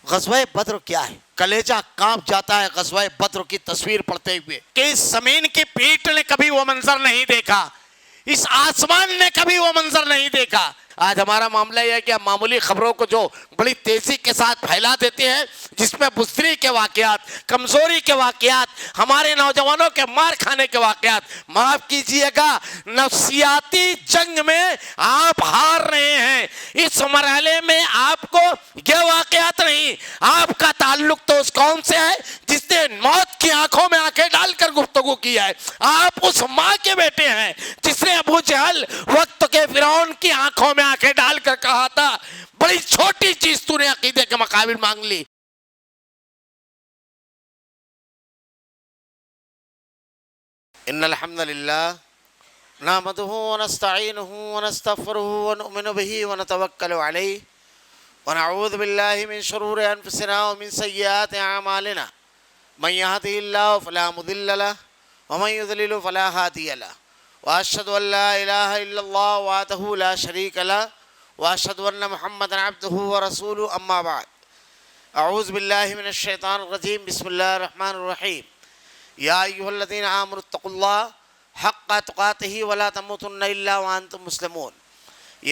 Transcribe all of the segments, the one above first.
غزوہ بدر کیا ہے؟ کلیجہ کانپ جاتا ہے غزوہ بدر کی تصویر پڑھتے ہوئے کہ اس زمین کی پیٹھ نے کبھی وہ منظر نہیں دیکھا، اس آسمان نے کبھی وہ منظر نہیں دیکھا۔ آج ہمارا معاملہ یہ ہے کہ ہم معمولی خبروں کو جو بڑی تیزی کے ساتھ پھیلا دیتے ہیں، جس میں بزدلی کے واقعات، کمزوری کے واقعات، ہمارے نوجوانوں کے مار کھانے کے واقعات، معاف کیجئے گا نفسیاتی جنگ میں آپ ہار رہے ہیں۔ اس مرحلے میں آپ کو یہ واقعات نہیں، آپ کا تعلق تو اس قوم سے ہے جس نے موت کی آنکھوں میں آنکھیں ڈال کر گفتگو کیا ہے۔ آپ اس ماں کے بیٹے ہیں جس نے ابو جہل وقت کے فرعون کی آنکھوں میں آنکھیں ڈال کر کہا تھا بڑی چھوٹی چیز تو نے عقیدے کے مقابل مانگ لی۔ ان الحمد للہ نحمده ونستعینه ونستغفره ونؤمن به ونتوکل علیہ ونعوذ باللہ من شرور انفسنا ومن سیئات اعمالنا من يهده الله فلا مضل له ومن يضلل فلا هادي له واشهد ان لا اله الا الله وحده لا شريك له واشهد ان محمدا عبده ورسوله اما بعد اعوذ باللہ من الشیطان الرجیم بسم اللہ الرحمن الرحیم یا ایھا الذین آمنوا اتقوا اللہ حق تقاته ولا تموتن الا وانتم مسلمون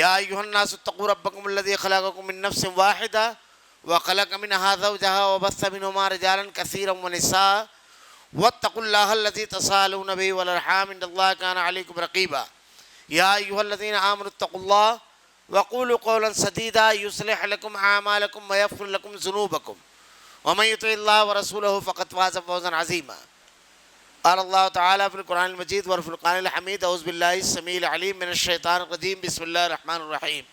یا ایھا الناس اتقوا ربکم الذی خلقکم من نفس واحدہ وخلق منها زوجها وبث منهما رجالا كثيرا ونساء واتقوا الله الذي تساءلون به والارحام ان الله كان عليكم رقيبا يا ايها الذين امنوا اتقوا الله وقولوا قولا سديدا يصلح لكم اعمالكم ويغفر لكم ذنوبكم ومن يطع الله ورسوله فقد فاز فوزا عظيما قال الله تعالى في القرآن المجيد والفرقان الحميد اعوذ بالله السميع العليم من الشيطان الرجيم بسم الله الرحمن الرحيم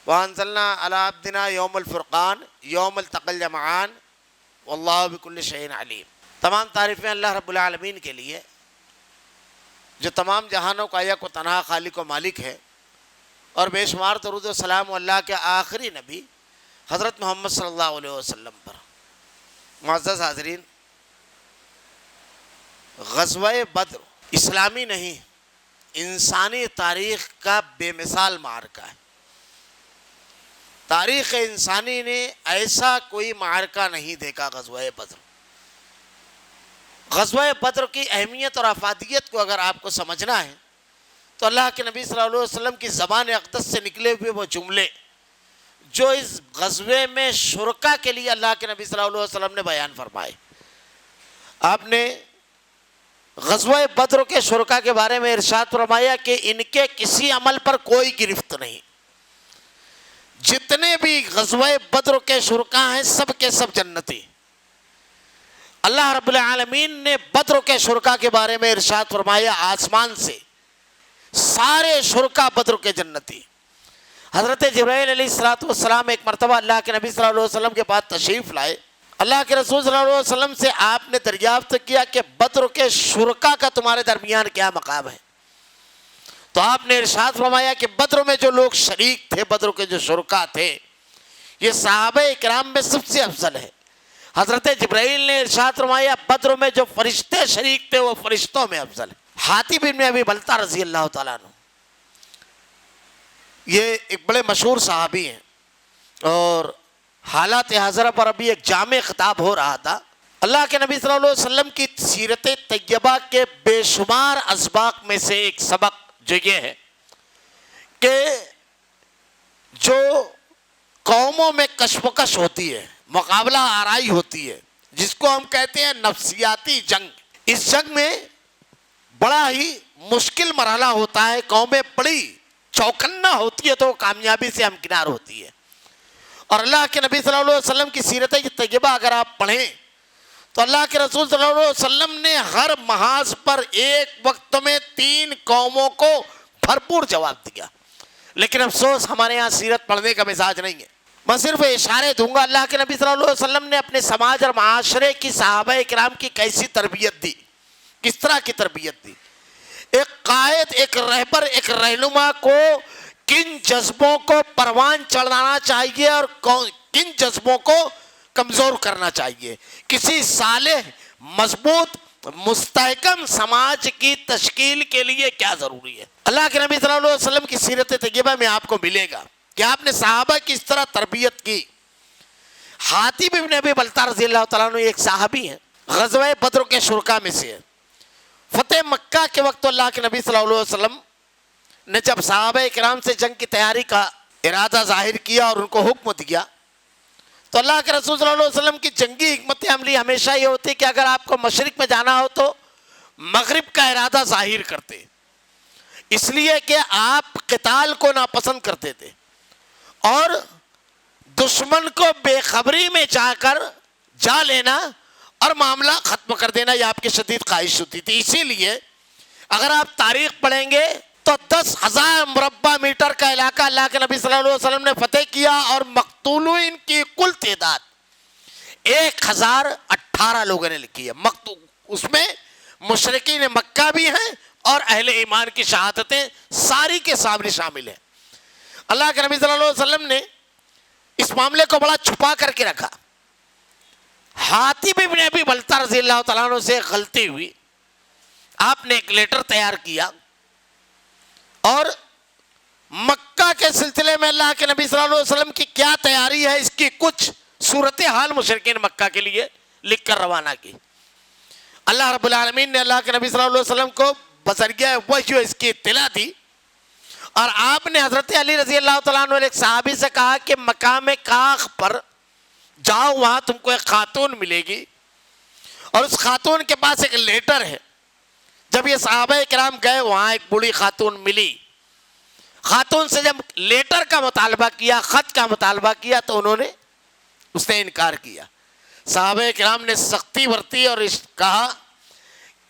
وانزلنا على عبدنا يوم الفرقان يوم التقى الجمعان والله بكل شيء عليم۔ تمام تعریفیں اللہ رب العالمین کے لیے جو تمام جہانوں کا یک و تنہا خالق و مالک ہے، اور بے شمار درود و سلام اللہ کے آخری نبی حضرت محمد صلی اللہ علیہ وسلم پر۔ معزز حاضرین، غزوہ بدر اسلامی نہیں انسانی تاریخ کا بے مثال معرکہ ہے۔ تاریخ انسانی نے ایسا کوئی معرکہ نہیں دیکھا غزوہ بدر۔ غزوہ بدر کی اہمیت اور افادیت کو اگر آپ کو سمجھنا ہے تو اللہ کے نبی صلی اللہ علیہ وسلم کی زبان اقدس سے نکلے ہوئے وہ جملے جو اس غزوے میں شرکا کے لیے اللہ کے نبی صلی اللہ علیہ وسلم نے بیان فرمائے۔ آپ نے غزوہ بدر کے شرکا کے بارے میں ارشاد فرمایا کہ ان کے کسی عمل پر کوئی گرفت نہیں۔ جتنے بھی غزوہ بدر کے شرکا ہیں سب کے سب جنتی۔ اللہ رب العالمین نے بدر کے شرکا کے بارے میں ارشاد فرمایا آسمان سے سارے شرکا بدر کے جنتی۔ حضرت جبرائیل علیہ السلام ایک مرتبہ اللہ کے نبی صلی اللہ علیہ وسلم کے پاس تشریف لائے۔ اللہ کے رسول صلی اللہ علیہ وسلم سے آپ نے دریافت کیا کہ بدر کے شرکا کا تمہارے درمیان کیا مقام ہے؟ تو آپ نے ارشاد فرمایا کہ بدر میں جو لوگ شریک تھے، بدر کے جو شرکا تھے، یہ صحابہ اکرام میں سب سے افضل ہے۔ حضرت جبرائیل نے ارشاد فرمایا بدر میں جو فرشتے شریک تھے وہ فرشتوں میں افضل ہے۔ حاتب بن ابی بلتہ رضی اللہ تعالیٰ عنہ، یہ ایک بڑے مشہور صحابی ہیں، اور حالات حاضرہ پر ابھی ایک جامع خطاب ہو رہا تھا۔ اللہ کے نبی صلی اللہ علیہ وسلم کی سیرت طیبہ کے بے شمار اسباق میں سے ایک سبق جو یہ ہے کہ جو قوموں میں کشمکش ہوتی ہے، مقابلہ آرائی ہوتی ہے، جس کو ہم کہتے ہیں نفسیاتی جنگ، اس جنگ میں بڑا ہی مشکل مرحلہ ہوتا ہے، قومیں بڑی چوکنا ہوتی ہے تو کامیابی سے ہمکنار ہوتی ہے۔ اور اللہ کے نبی صلی اللہ علیہ وسلم کی سیرت طیبہ اگر آپ پڑھیں تو اللہ کے رسول صلی اللہ علیہ وسلم نے ہر محاذ پر ایک وقت میں 3 قوموں کو بھرپور جواب دیا، لیکن افسوس ہمارے ہاں سیرت پڑھنے کا مزاج نہیں ہے۔ میں صرف اشارے دوں گا، اللہ کے نبی صلی اللہ علیہ وسلم نے اپنے سماج اور معاشرے کی صحابہ اکرام کی کیسی تربیت دی، کس طرح کی تربیت دی۔ ایک قائد، ایک رہبر، ایک رہنما کو کن جذبوں کو پروان چڑھانا چاہیے اور کن جذبوں کو کمزور کرنا چاہیے۔ کسی صالح، مضبوط، مستحکم سماج کی تشکیل کے لیے کیا ضروری ہے، اللہ کے نبی صلی اللہ علیہ وسلم کی سیرت طیبہ میں آپ کو ملے گا کہ آپ نے صحابہ کی اس طرح تربیت کی۔ حاتب ابن ابی بلتہ رضی اللہ تعالیٰ عنہ ایک صحابی ہیں، غزوہ بدر کے شرکا میں سے ہے۔ فتح مکہ کے وقت اللہ کے نبی صلی اللہ علیہ وسلم نے جب صحابہ کرام سے جنگ کی تیاری کا ارادہ ظاہر کیا اور ان کو حکم دیا، تو اللہ کے رسول صلی اللہ علیہ وسلم کی جنگی حکمت عملی ہمیشہ یہ ہوتی کہ اگر آپ کو مشرق میں جانا ہو تو مغرب کا ارادہ ظاہر کرتے، اس لیے کہ آپ قتال کو ناپسند کرتے تھے اور دشمن کو بے خبری میں جا لینا اور معاملہ ختم کر دینا یہ آپ کی شدید خواہش ہوتی تھی۔ اسی لیے اگر آپ تاریخ پڑھیں گے تو 10,000 مربع میٹر کا علاقہ اللہ کے نبی صلی اللہ علیہ وسلم نے فتح کیا اور مقتولین کی کل تعداد 1018 لوگوں نے لکھی ہے۔ اس میں مشرکین مکہ بھی ہیں اور اہل ایمان کی شہادتیں ساری کے سامنے شامل ہیں۔ اللہ کے نبی صلی اللہ علیہ وسلم نے اس معاملے کو بڑا چھپا کر کے رکھا۔ حاتب ابن ابی بلتہ رضی اللہ تعالیٰ عنہ سے غلطی ہوئی، آپ نے ایک لیٹر تیار کیا اور مکہ کے سلسلے میں اللہ کے نبی صلی اللہ علیہ وسلم کی کیا تیاری ہے اس کی کچھ صورتحال مشرکین مکہ کے لیے لکھ کر روانہ کی۔ اللہ رب العالمین نے اللہ کے نبی صلی اللہ علیہ وسلم کو بذریعہ وحی اس کی اطلاع دی اور آپ نے حضرت علی رضی اللہ تعالیٰ عنہ ایک صحابی سے کہا کہ مقام کاخ پر جاؤ، وہاں تم کو ایک خاتون ملے گی اور اس خاتون کے پاس ایک لیٹر ہے۔ جب یہ صحابہ کرام گئے وہاں ایک بوڑھی خاتون ملی، خاتون سے جب لیٹر کا مطالبہ کیا، خط کا مطالبہ کیا تو اس نے انکار کیا۔ صحابہ کرام نے سختی برتی اور کہا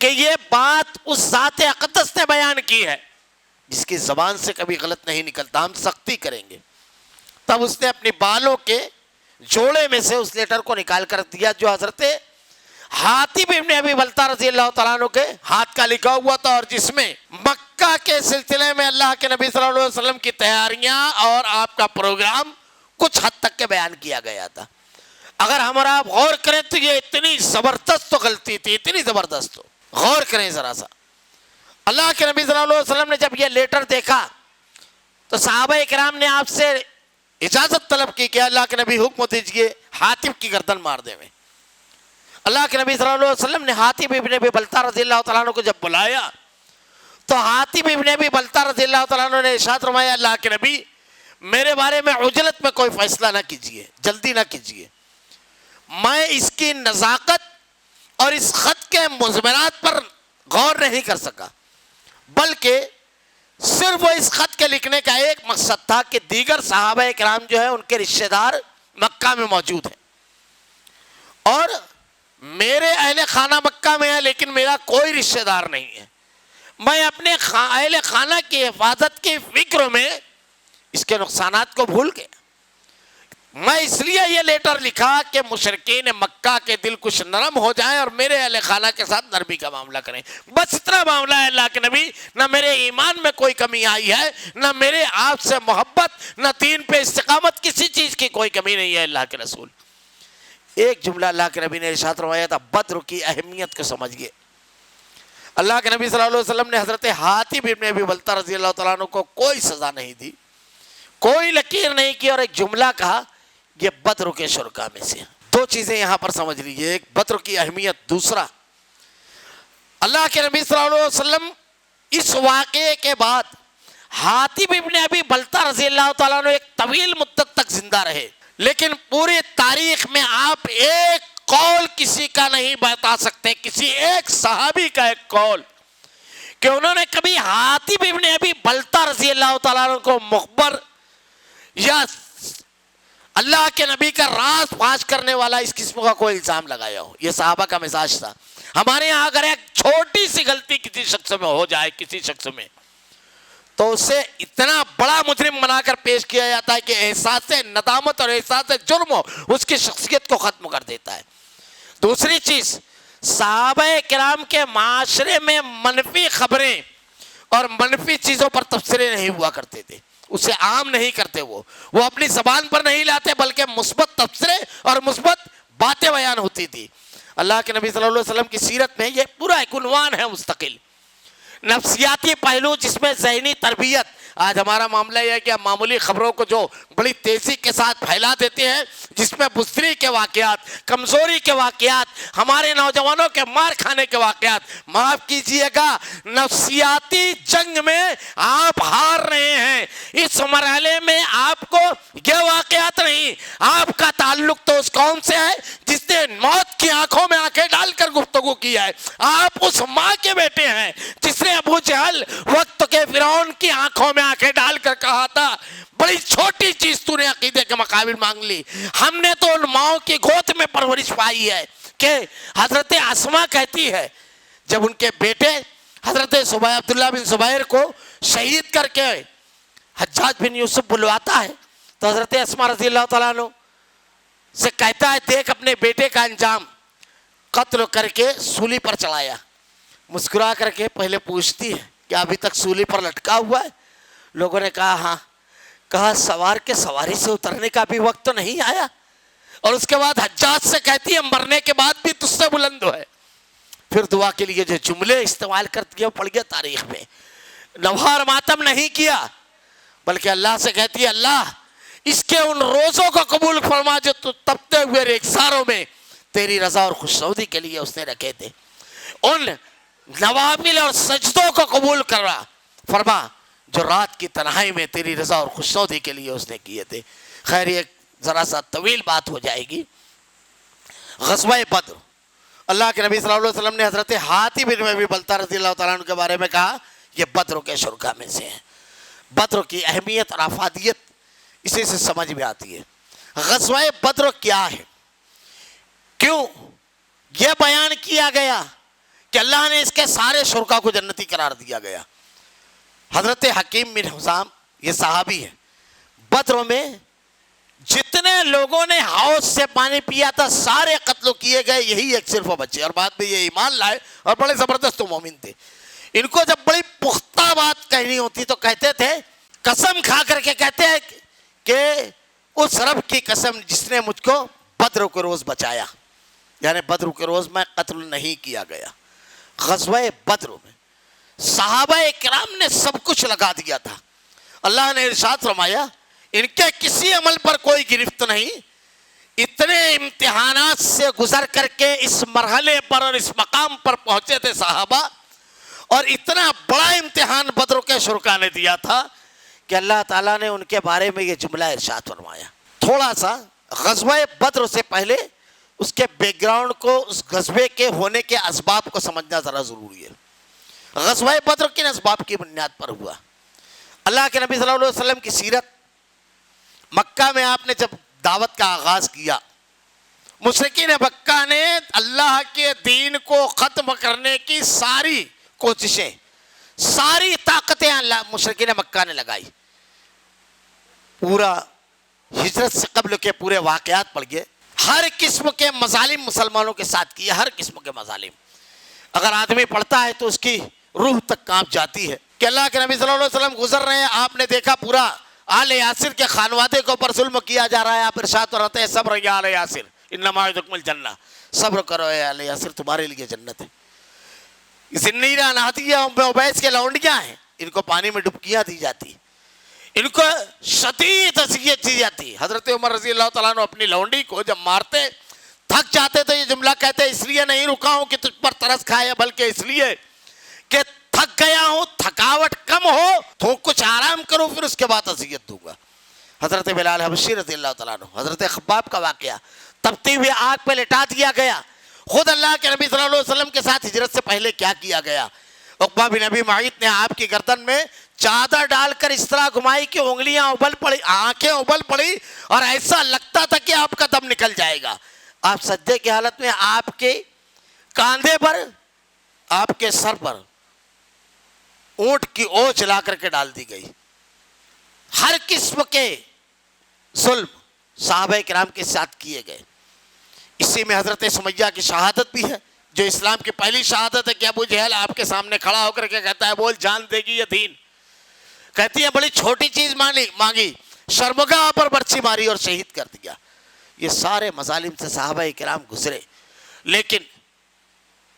کہ یہ بات اس ذات اقدس نے بیان کی ہے جس کی زبان سے کبھی غلط نہیں نکلتا، ہم سختی کریں گے۔ تب اس نے اپنی بالوں کے جوڑے میں سے اس لیٹر کو نکال کر دیا جو حضرت حاتب ابن ابی بلتہ رضی اللہ تعالیٰ عنہ کے ہاتھ کا لکھا ہوا تھا، اور جس میں مکہ کے سلسلے میں اللہ کے نبی صلی اللہ علیہ وسلم کی تیاریاں اور آپ کا پروگرام کچھ حد تک کے بیان کیا گیا تھا۔ اگر ہم اور آپ غور کریں تو یہ اتنی زبردست غلطی تھی، اتنی زبردست، غور کریں ذرا سا۔ اللہ کے نبی صلی اللہ علیہ وسلم نے جب یہ لیٹر دیکھا تو صحابہ کرام نے آپ سے اجازت طلب کی کہ اللہ کے نبی حکم دیجئے حاتب کی گردن مار دیں۔ اللہ کے نبی صلی اللہ علیہ وسلم نے حاتب ابن ابی بلتہ رضی اللہ تعالیٰ عنہ کو جب بلایا تو حاتب ابن ابی بلتہ رضی اللہ تعالیٰ عنہ نے ارشاد فرمایا، اللہ کے نبی میرے بارے میں عجلت میں کوئی فیصلہ نہ کیجیے، جلدی نہ کیجیے، میں اس کی نزاکت اور اس خط کے مضمرات پر غور نہیں کر سکا، بلکہ صرف وہ اس خط کے لکھنے کا ایک مقصد تھا کہ دیگر صحابہ کرام جو ہے ان کے رشتہ دار مکہ میں موجود ہیں اور میرے اہل خانہ مکہ میں ہے لیکن میرا کوئی رشتہ دار نہیں ہے، میں اپنے اہل خانہ کی حفاظت کی فکر میں اس کے نقصانات کو بھول گیا۔ میں اس لیے یہ لیٹر لکھا کہ مشرکین مکہ کے دل کچھ نرم ہو جائیں اور میرے اہل خانہ کے ساتھ نرمی کا معاملہ کریں، بس اتنا معاملہ ہے اللہ کے نبی، نہ میرے ایمان میں کوئی کمی آئی ہے، نہ میرے آپ سے محبت، نہ دین پہ استقامت، کسی چیز کی کوئی کمی نہیں ہے اللہ کے رسول۔ ایک جملہ اللہ کے نبی نے ارشاد فرمایا تھا، بدر کی اہمیت کو سمجھئے۔ اللہ کے نبی صلی اللہ علیہ وسلم نے حضرت حاتب ابن ابی بلتہ رضی اللہ تعالیٰ عنہ کو کوئی سزا نہیں دی، کوئی لکیر نہیں کی، اور ایک جملہ کہا یہ بدر کے شرکا میں سے۔ دو چیزیں یہاں پر سمجھ لیجئے، ایک بدر کی اہمیت، دوسرا اللہ کے نبی صلی اللہ علیہ وسلم اس واقعے کے بعد حاتب ابن ابی بلتہ رضی اللہ تعالیٰ عنہ ایک طویل مدت تک زندہ رہے، لیکن پوری تاریخ میں آپ ایک قول کسی کا نہیں بتا سکتے، کسی ایک صحابی کا ایک قول کہ انہوں نے کبھی حاتب ابن ابی بلتہ رضی اللہ تعالیٰ عنہ کو مخبر یا اللہ کے نبی کا راز فاش کرنے والا اس قسم کا کوئی الزام لگایا ہو۔ یہ صحابہ کا مزاج تھا۔ ہمارے ہاں اگر ایک چھوٹی سی غلطی کسی شخص میں ہو جائے، کسی شخص میں، تو اسے اتنا بڑا مجرم بنا کر پیش کیا جاتا ہے کہ احساس ندامت اور احساس جرم اس کی شخصیت کو ختم کر دیتا ہے۔ دوسری چیز، صحابہ کرام کے معاشرے میں منفی خبریں اور منفی چیزوں پر تبصرے نہیں ہوا کرتے تھے، اسے عام نہیں کرتے، وہ اپنی زبان پر نہیں لاتے، بلکہ مثبت تبصرے اور مثبت باتیں بیان ہوتی تھی۔ اللہ کے نبی صلی اللہ علیہ وسلم کی سیرت میں یہ پورا ایک عنوان ہے مستقل، نفسیاتی پہلو جس میں ذہنی تربیت، آج ہمارا معاملہ یہ ہے کہ ہم معمولی خبروں کو جو بڑی تیزی کے ساتھ پھیلا دیتے ہیں، جس میں بزدلی کے واقعات، کمزوری کے واقعات، ہمارے نوجوانوں کے مار کھانے کے واقعات، معاف کیجئے گا نفسیاتی جنگ میں آپ ہار رہے ہیں۔ اس مرحلے میں آپ کو یہ واقعات نہیں، آپ کا تعلق تو اس قوم سے ہے جس نے موت کی آنکھوں میں آنکھیں ڈال کر گفتگو کی ہے۔ آپ اس ماں کے بیٹے ہیں جس نے ابو جہل وقت کے فرعون کی آنکھوں میں آنکھیں ڈال کر کہا تھا بڑی چھوٹی چیز تو نے عقیدے کے مقابل مانگ لی۔ ہم نے تو ان ماؤں کی گود میں پرورش پائی ہے کہ حضرت اسماء کہتی ہے جب ان کے بیٹے حضرت عبداللہ بن زبیر کو شہید کر کے حجاج بن یوسف بلواتا ہے تو حضرت اسماء رضی اللہ تعالیٰ عنہ سے کہتا ہے دیکھ اپنے بیٹے کا انجام، قتل کر کے سولی پر چڑھایا۔ مسکرا کر کے پہلے پوچھتی ہے کہ ابھی تک سولی پر لٹکا ہوا ہے؟ لوگوں نے کہا ہاں۔ کہا سوار کے سواری سے اترنے کا بھی وقت تو نہیں آیا؟ اور اس کے بعد حجاج سے کہتی ہے مرنے کے بعد بھی تجھ سے بلند ہے۔ پھر دعا کے لیے جو جملے استعمال کرتی ہے وہ پڑھ گیا تاریخ میں، نوحہ ماتم نہیں کیا بلکہ اللہ سے کہتی ہے اللہ اس کے ان روزوں کو قبول فرما جو تو تپتے ہوئے ریگزاروں میں تیری رضا اور خوشنودی کے لیے اس نے رکھے تھے، ان نوافل اور سجدوں کو قبول کر رہا فرما جو رات کی تنہائی میں تیری رضا اور خوشنودی کے لیے اس نے کیے تھے۔ خیر یہ ذرا سا طویل بات ہو جائے گی۔ غزوہ بدر، اللہ کے نبی صلی اللہ علیہ وسلم نے حضرت حاتب بن ابی بلتہ رضی اللہ تعالیٰ عنہ کے بارے میں کہا یہ بدر کے شرکاء میں سے ہیں۔ بدر کی اہمیت اور افادیت اسی سے سمجھ میں آتی ہے۔ غزوہ بدر کیا ہے، کیوں یہ بیان کیا گیا کہ اللہ نے اس کے سارے شرکاء کو جنتی قرار دیا گیا۔ حضرت حکیم بن حزام یہ صحابی ہے، بدر میں جتنے لوگوں نے حوض سے پانی پیا تھا سارے قتل کیے گئے، یہی ایک صرف بچے، اور بعد میں یہ ایمان لائے اور بڑے زبردست مومن تھے۔ ان کو جب بڑی پختہ بات کہنی ہوتی تو کہتے تھے، قسم کھا کر کے کہتے ہیں کہ اس رب کی قسم جس نے مجھ کو بدر کے روز بچایا، یعنی بدر کے روز میں قتل نہیں کیا گیا۔ غزوہ بدر میں صحابہ کرام نے سب کچھ لگا دیا تھا۔ اللہ نے ارشاد فرمایا ان کے کسی عمل پر کوئی گرفت نہیں، اتنے امتحانات سے گزر کر کے اس مرحلے پر اور اس مقام پر پہنچے تھے صحابہ، اور اتنا بڑا امتحان بدر کے شرکاء نے دیا تھا کہ اللہ تعالیٰ نے ان کے بارے میں یہ جملہ ارشاد فرمایا۔ تھوڑا سا غزوہ بدر سے پہلے اس کے بیک گراؤنڈ کو، اس غزوے کے ہونے کے اسباب کو سمجھنا ذرا ضروری ہے۔ غزوہ بدر کن اسباب کی بنیاد پر ہوا؟ اللہ کے نبی صلی اللہ علیہ وسلم کی سیرت، مکہ میں آپ نے جب دعوت کا آغاز کیا، مشرکین مکہ نے اللہ کے دین کو ختم کرنے کی ساری کوششیں، ساری طاقتیں اللہ مشرکین مکہ نے لگائی۔ پورا ہجرت سے قبل کے پورے واقعات پڑھ گئے، ہر قسم کے مظالم مسلمانوں کے ساتھ کیے، ہر قسم کے مظالم۔ اگر آدمی پڑھتا ہے تو اس کی روح تک کانپ جاتی ہے کہ اللہ کے نبی صلی اللہ علیہ وسلم گزر رہے ہیں، آپ نے دیکھا پورا آل یاسر کے خانوادے کے اوپر ظلم کیا جا رہا ہے، آپ ارشاد فرماتے ہیں صبر یا آل یاسر انما یعدکم الجنہ، صبر کرو اے آل یاسر تمہارے لیے جنت ہے۔ زنیرہ نادیہ ام عبیس کے لونڈیاں ہیں، ان کو پانی میں ڈبکیاں دی جاتی، ان کو شدید اذیت دی جاتی۔ حضرت عمر رضی اللہ تعالیٰ عنہ اپنی لونڈی کو جب مارتے تھک جاتے تو یہ جملہ کہتے اس لیے نہیں رکا ہوں کہ تجھ پر ترس کھائے، بلکہ اس لیے کہ تھک گیا ہوں، تھکاوٹ کم ہو تو کچھ آرام کرو، پھر اس کے بعد اذیت دوں گا۔ حضرت بلال حبشی رضی اللہ تعالیٰ عنہ، حضرت خباب کا واقعہ، تپتی ہوئی آگ پہ لٹا دیا گیا۔ خود اللہ کے نبی صلی اللہ علیہ وسلم کے ساتھ ہجرت سے پہلے کیا کیا گیا؟ عقبہ بن ابی معیط نے آپ کی گردن میں چادر ڈال کر اس طرح گھمائی کہ انگلیاں ابل پڑی، آنکھیں ابل پڑی، اور ایسا لگتا تھا کہ آپ کا دم نکل جائے گا۔ آپ سجدے کی حالت میں آپ کے کاندھے پر، آپ کے سر پر اونٹ کی اوچ لا کر کے ڈال دی گئی۔ ہر قسم کے ظلم صحابہ کرام کے ساتھ کیے گئے۔ اسی میں حضرت سمیہ کی شہادت بھی ہے، جو اسلام کی پہلی شہادت ہے کہ ابو جہل آپ کے سامنے کھڑا ہو کر کے کہتا ہے بول جان دے گی یا دین؟ کہتی ہے بڑی چھوٹی چیز مانگی، شرمگاہ پر برچھی ماری اور شہید کر دیا۔ یہ سارے مظالم سے صحابہ کرام گزرے، لیکن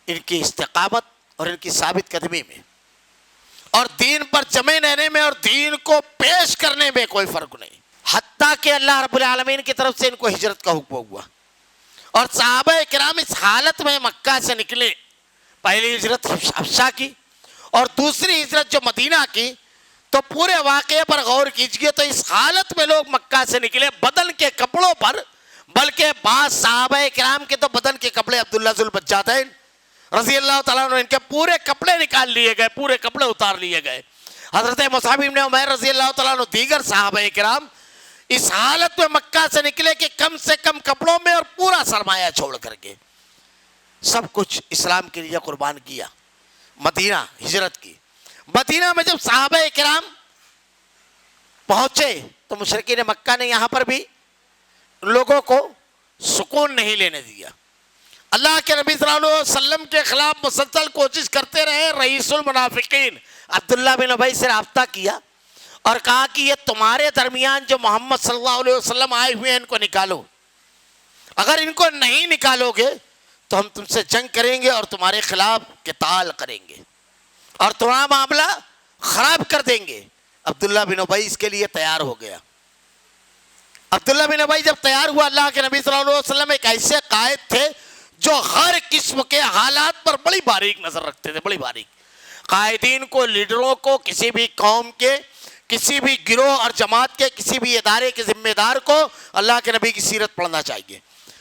ان کی استقامت اور ان کی ثابت قدمی میں اور دین پر جمے رہنے میں اور دین کو پیش کرنے میں کوئی فرق نہیں، حتیٰ کہ اللہ رب العالمین کی طرف سے ان کو ہجرت کا حکم ہوا. اور صحابہ کرام اس حالت میں مکہ سے نکلے، پہلی ہجرت حبشہ کی اور دوسری ہجرت جو مدینہ کی. تو پورے واقعے پر غور کیجئے تو اس حالت میں لوگ مکہ سے نکلے بدن کے کپڑوں پر، بلکہ بعض صحابہ کرام کے تو بدن کے کپڑے عبداللہ ذو البجاتین رضی اللہ تعالیٰ عنہ ان کے پورے کپڑے نکال لیے گئے، پورے کپڑے اتار لیے گئے. حضرت مصعب بن عمیر رضی اللہ تعالیٰ عنہ دیگر صحابہ کرام اس حالت میں مکہ سے نکلے کہ کم سے کم کپڑوں میں اور پورا سرمایہ چھوڑ کر کے سب کچھ اسلام کے لیے قربان کیا. مدینہ ہجرت کی. مدینہ میں جب صحابہ کرام پہنچے تو مشرکین مکہ نے یہاں پر بھی لوگوں کو سکون نہیں لینے دیا. اللہ کے نبی صلی اللہ علیہ وسلم کے خلاف مسلسل کوشش کرتے رہے. رئیس المنافقین عبداللہ بن ابی سے رابطہ کیا اور کہا کہ یہ تمہارے درمیان جو محمد صلی اللہ علیہ وسلم آئے ہوئے ہیں ان کو نکالو، اگر ان کو نہیں نکالو گے تو ہم تم سے جنگ کریں گے اور تمہارے خلاف قتال کریں گے اور تمہارا معاملہ خراب کر دیں گے. عبداللہ بن ابی اس کے لیے تیار ہو گیا. عبداللہ بن ابی جب تیار ہوا، اللہ کے نبی صلی اللہ علیہ وسلم ایک ایسے قائد تھے جو ہر قسم کے حالات پر بڑی باریک نظر رکھتے تھے، بڑی باریک. قائدین کو، لیڈروں کو، کسی بھی قوم کے، کسی بھی گروہ اور جماعت کے، کسی بھی ادارے کے ذمہ دار کو اللہ کے نبی کی سیرت پڑھنا چاہیے.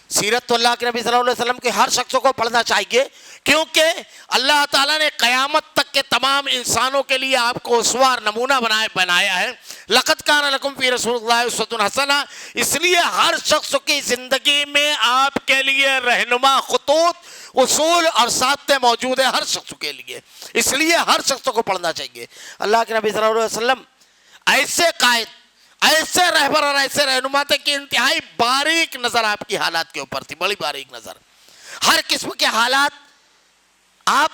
سیرت تو اللہ کے نبی صلی اللہ علیہ وسلم کے ہر شخص کو پڑھنا چاہیے، کیونکہ اللہ تعالیٰ نے قیامت تک کے تمام انسانوں کے لیے آپ کو اسوہ اور نمونہ بنایا ہے. لقد کان لکم فی رسول اللہ اسوۃ حسنہ. اس لیے ہر شخص کی زندگی میں آپ کے لیے رہنما خطوط، اصول اور ضابطے موجود ہیں ہر شخص کے لیے. اس لیے ہر شخص کو پڑھنا چاہیے. اللہ کے نبی صلی اللہ علیہ وسلم ایسے قائد، ایسے رہبر اور ایسے رہنما تھے کہ انتہائی باریک نظر آپ کی حالات کے اوپر تھی، بڑی باریک نظر. ہر قسم کے حالات آپ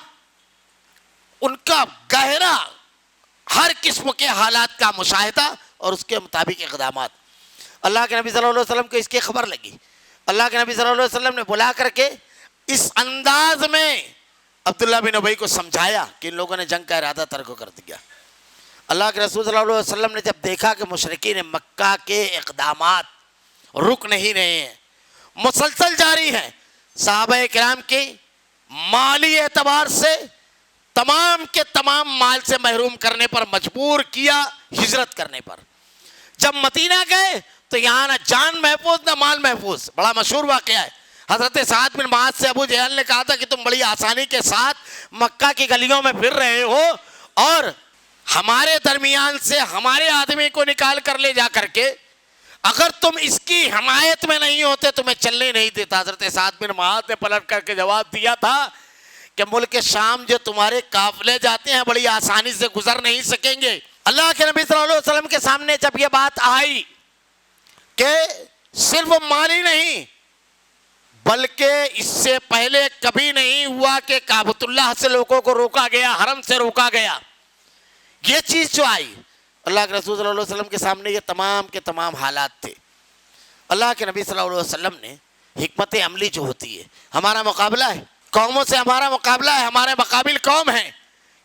ان کا گہرا، ہر قسم کے حالات کا مشاہدہ اور اس کے مطابق اقدامات. اللہ کے نبی صلی اللہ علیہ وسلم کو اس کی خبر لگی. اللہ کے نبی صلی اللہ علیہ وسلم نے بلا کر کے اس انداز میں عبداللہ بن ابی کو سمجھایا کہ ان لوگوں نے جنگ کا ارادہ ترک کر دیا. اللہ کے رسول صلی اللہ علیہ وسلم نے جب دیکھا کہ مشرکین مکہ کے اقدامات رک نہیں رہے ہیں، مسلسل جاری ہیں، صحابہ کرام کی مالی اعتبار سے تمام کے تمام مال سے محروم کرنے پر مجبور کیا ہجرت کرنے پر. جب مدینہ گئے تو یہاں نہ جان محفوظ نہ مال محفوظ. بڑا مشہور واقعہ ہے. حضرت سعد بن معاذ سے ابو جہل نے کہا تھا کہ تم بڑی آسانی کے ساتھ مکہ کی گلیوں میں پھر رہے ہو اور ہمارے درمیان سے ہمارے آدمی کو نکال کر لے جا کر کے اگر تم اس کی حمایت میں نہیں ہوتے تمہیں چلنے نہیں دیتا. حضرت سعد بن معاذ نے پلٹ کر کے جواب دیا تھا کہ ملک شام جو تمہارے قافلے جاتے ہیں بڑی آسانی سے گزر نہیں سکیں گے. اللہ کے نبی صلی اللہ علیہ وسلم کے سامنے جب یہ بات آئی کہ صرف مالی نہیں بلکہ اس سے پہلے کبھی نہیں ہوا کہ کعبۃ اللہ سے لوگوں کو روکا گیا، حرم سے روکا گیا، یہ چیز جو آئی اللہ کے رسول صلی اللہ علیہ وسلم کے سامنے یہ تمام کے تمام حالات تھے. اللہ کے نبی صلی اللہ علیہ وسلم نے حکمت عملی جو ہوتی ہے، ہمارا مقابلہ ہے قوموں سے، ہمارا مقابلہ ہے، ہمارے مقابل قوم ہیں،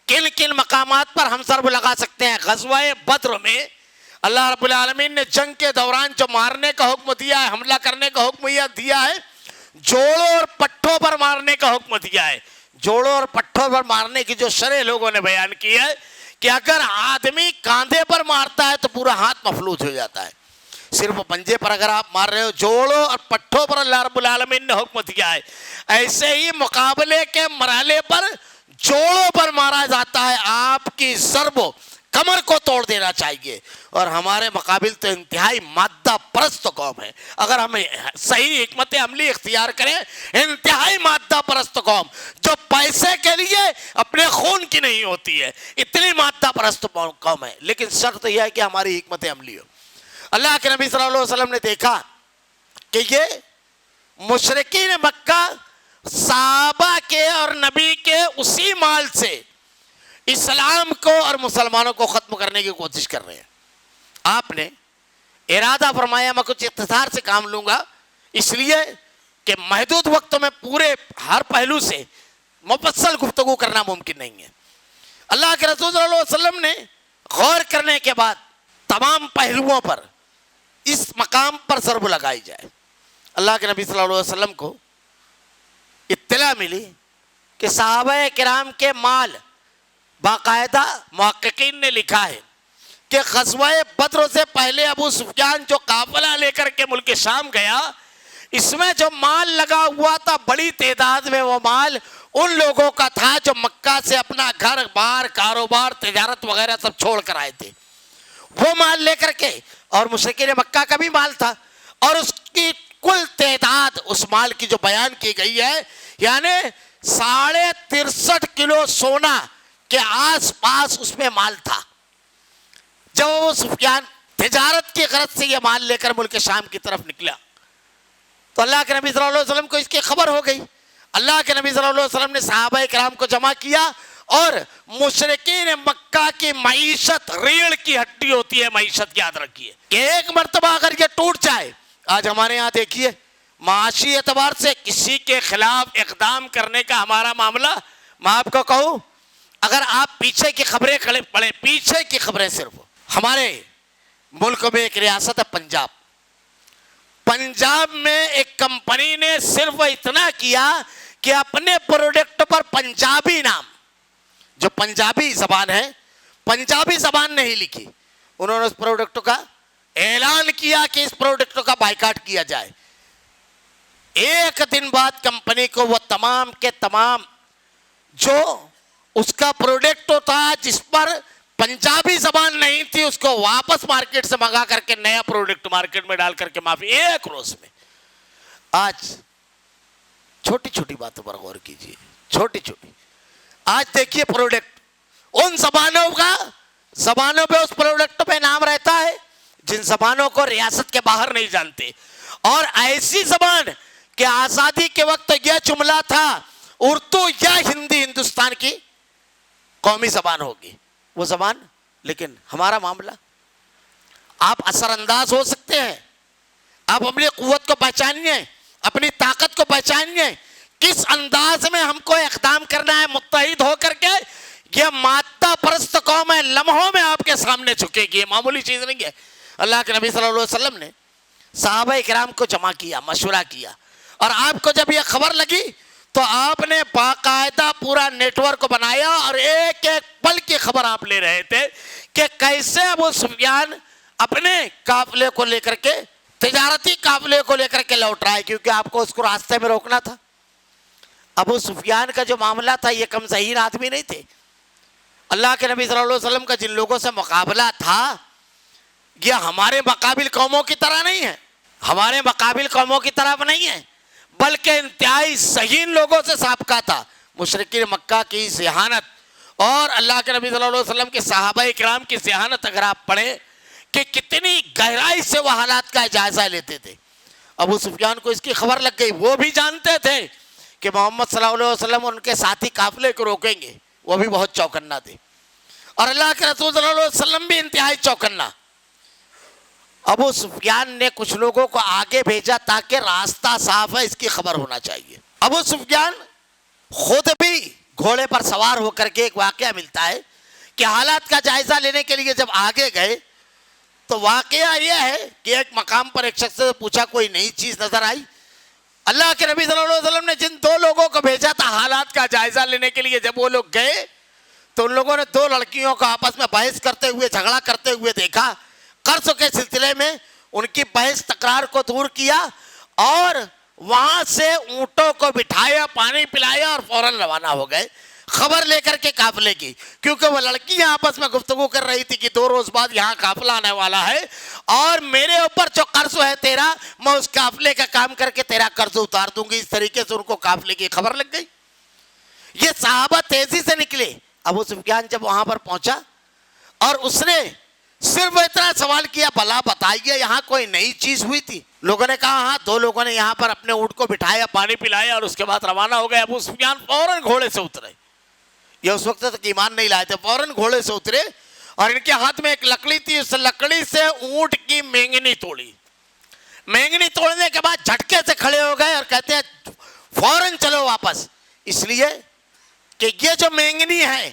کن کن مقامات پر ہم ضرب لگا سکتے ہیں. غزوہ بدر میں اللہ رب العالمین نے جنگ کے دوران جو مارنے کا حکم دیا ہے، حملہ کرنے کا حکم دیا ہے، جوڑوں اور پٹھوں پر مارنے کا حکم دیا ہے. جوڑوں اور پٹھوں پر مارنے کی جو شرح لوگوں نے بیان کی ہے کہ اگر آدمی کاندھے پر مارتا ہے تو پورا ہاتھ مفلوج ہو جاتا ہے. صرف پنجے پر اگر آپ مار رہے ہو، جوڑوں اور پٹھوں پر اللہ رب العالمین نے حکم دیا ہے. ایسے ہی مقابلے کے مرحلے پر جوڑوں پر مارا جاتا ہے. آپ کی ضرب کمر کو توڑ دینا چاہیے. اور ہمارے مقابل تو انتہائی مادہ پرست قوم ہے. اگر ہم صحیح حکمت عملی اختیار کریں، انتہائی مادہ پرست قوم جو پیسے کے لیے اپنے خون کی نہیں ہوتی ہے، اتنی مادہ پرست قوم ہے. لیکن شرط یہ ہے کہ ہماری حکمت عملی ہو. اللہ کے نبی صلی اللہ علیہ وسلم نے دیکھا کہ یہ مشرکین مکہ صحابہ کے اور نبی کے اسی مال سے اسلام کو اور مسلمانوں کو ختم کرنے کی کوشش کر رہے ہیں. آپ نے ارادہ فرمایا میں کچھ اختصار سے کام لوں گا، اس لیے کہ محدود وقت میں پورے ہر پہلو سے مفصل گفتگو کرنا ممکن نہیں ہے. اللہ کے رسول صلی اللہ علیہ وسلم نے غور کرنے کے بعد تمام پہلوؤں پر اس مقام پر ضرب لگائی جائے. اللہ کے نبی صلی اللہ علیہ وسلم کو اطلاع ملی کہ صحابہ کرام کے مال، باقاعدہ محققین نے لکھا ہے کہ غزوہ بدر سے پہلے ابو سفیان جو قافلہ لے کر کے ملک شام گیا، اس میں جو مال لگا ہوا تھا بڑی تعداد میں وہ مال ان لوگوں کا تھا جو مکہ سے اپنا گھر بار، کاروبار، تجارت وغیرہ سب چھوڑ کر آئے تھے. وہ مال لے کر کے، اور مشرکین مکہ کا بھی مال تھا، اور اس کی کل تعداد اس مال کی جو بیان کی گئی ہے یعنی 63.5 کلو سونا کے آس پاس اس میں مال تھا. جب وہ سفیان تجارت کی غرض سے یہ مال لے کر ملک شام کی طرف نکلا تو اللہ کے نبی صلی اللہ علیہ وسلم کو اس کی خبر ہو گئی. اللہ کے نبی صلی اللہ علیہ وسلم نے صحابہ کرام کو جمع کیا، اور مشرکین مکہ کی معیشت ریڑھ کی ہڈی ہوتی ہے. معیشت یاد رکھیے کہ ایک مرتبہ اگر یہ ٹوٹ جائے، آج ہمارے ہاں دیکھیے معاشی اعتبار سے کسی کے خلاف اقدام کرنے کا ہمارا معاملہ، میں آپ کو کہوں اگر آپ پیچھے کی خبریں پڑھیں، پیچھے کی خبریں، صرف ہمارے ملک میں ایک ریاست ہے پنجاب. پنجاب میں ایک کمپنی نے صرف اتنا کیا کہ اپنے پروڈکٹ پر پنجابی نام، جو پنجابی زبان ہے، پنجابی زبان نہیں لکھی، انہوں نے اس پروڈکٹ کا اعلان کیا کہ اس پروڈکٹ کا بائیکاٹ کیا جائے. ایک دن بعد کمپنی کو وہ تمام کے تمام جو اس کا پروڈکٹ تھا جس پر پنجابی زبان نہیں تھی، اس کو واپس مارکیٹ سے منگا کر کے نیا پروڈکٹ مارکیٹ میں ڈال کر کے معافی ایک روز میں. آج چھوٹی چھوٹی باتوں پر غور کیجئے، چھوٹی چھوٹی. آج دیکھیے پروڈکٹ ان زبانوں پہ اس پروڈکٹ پہ نام رہتا ہے جن زبانوں کو ریاست کے باہر نہیں جانتے، اور ایسی زبان کہ آزادی کے وقت یہ جملہ تھا اردو یا ہندی ہندوستان کی قومی زبان ہوگی، وہ زبان. لیکن ہمارا معاملہ، آپ اثر انداز ہو سکتے ہیں، آپ اپنی قوت کو پہچانیے، اپنی طاقت کو پہچانیے، کس انداز میں ہم کو اقدام کرنا ہے متحد ہو کر کے. یہ مادہ پرست قوم ہے، لمحوں میں آپ کے سامنے جھکے گی، معمولی چیز نہیں ہے. اللہ کے نبی صلی اللہ علیہ وسلم نے صحابہ کرام کو جمع کیا، مشورہ کیا، اور آپ کو جب یہ خبر لگی تو آپ نے باقاعدہ پورا نیٹ ورک بنایا، اور ایک ایک پل کی خبر آپ لے رہے تھے کہ کیسے ابو سفیان اپنے قافلے کو لے کر کے، تجارتی قافلے کو لے کر کے لوٹ رہا ہے، کیونکہ آپ کو اس کو راستے میں روکنا تھا. ابو سفیان کا جو معاملہ تھا یہ کم ذہین آدمی نہیں تھے. اللہ کے نبی صلی اللہ علیہ وسلم کا جن لوگوں سے مقابلہ تھا یہ ہمارے مقابل قوموں کی طرح نہیں ہے، ہمارے مقابل قوموں کی طرف نہیں ہے، بلکہ انتہائی ذہین لوگوں سے سابقہ تھا. مشرکین مکہ کی ذہانت اور اللہ کے نبی صلی اللہ علیہ وسلم کے صحابہ کرام کی ذہانت اگر آپ پڑھیں کہ کتنی گہرائی سے وہ حالات کا جائزہ لیتے تھے. ابو سفیان کو اس کی خبر لگ گئی، وہ بھی جانتے تھے کہ محمد صلی اللہ علیہ وسلم ان کے ساتھی قافلے کو روکیں گے، وہ بھی بہت چوکنا تھے، اور اللہ کے رسول صلی اللہ علیہ وسلم بھی انتہائی چوکنا. ابو سفیان نے کچھ لوگوں کو آگے بھیجا تاکہ راستہ صاف ہے، اس کی خبر ہونا چاہیے. ابو سفیان خود بھی گھوڑے پر سوار ہو کر کے، ایک واقعہ ملتا ہے کہ حالات کا جائزہ لینے کے لیے جب آگے گئے تو واقعہ یہ ہے کہ ایک مقام پر ایک شخص سے پوچھا کوئی نئی چیز نظر آئی. اللہ کے نبی صلی اللہ علیہ وسلم نے جن دو لوگوں کو بھیجا تھا حالات کا جائزہ لینے کے لیے، جب وہ لوگ گئے تو ان لوگوں نے دو لڑکیوں کو آپس میں بحث کرتے ہوئے، جھگڑا کرتے ہوئے دیکھا. قرض کے سلسلے میں ان کی بحث تکرار کو دور کیا اور وہاں سے اونٹوں کو بٹھایا، پانی پلایا اور فوراً روانہ ہو گئے خبر لے کر کے قافلے کی. کیونکہ وہ لڑکیاں آپس میں گفتگو کر رہی تھی کہ 2 روز بعد یہاں قافلہ آنے والا ہے اور میرے اوپر جو قرض ہے تیرا، میں اس قافلے کا کام کر کے تیرا قرض اتار دوں گی. اس طریقے سے ان کو قافلے کی خبر لگ گئی. یہ صحابہ تیزی سے نکلے. ابو سفیان جب وہاں پر پہنچا اور اس نے صرف اتنا سوال کیا، بھلا بتائیے یہاں کوئی نئی چیز ہوئی تھی؟ لوگوں نے کہا ہاں، 2 لوگوں نے یہاں پر اپنے اونٹ کو بٹھایا، پانی پلایا اور اس کے بعد روانہ ہو گئے. ابو سفیان فوراً گھوڑے سے اترے. یہ اس وقت تک ایمان نہیں لائے تھے. فوراً گھوڑے سے اترے اور ان کے ہاتھ میں ایک لکڑی تھی، اس لکڑی سے اونٹ کی مینگنی توڑی. مینگنی توڑنے کے بعد جھٹکے سے کھڑے ہو گئے اور کہتے ہیں فوراً چلو واپس، اس لیے کہ یہ جو مینگنی ہے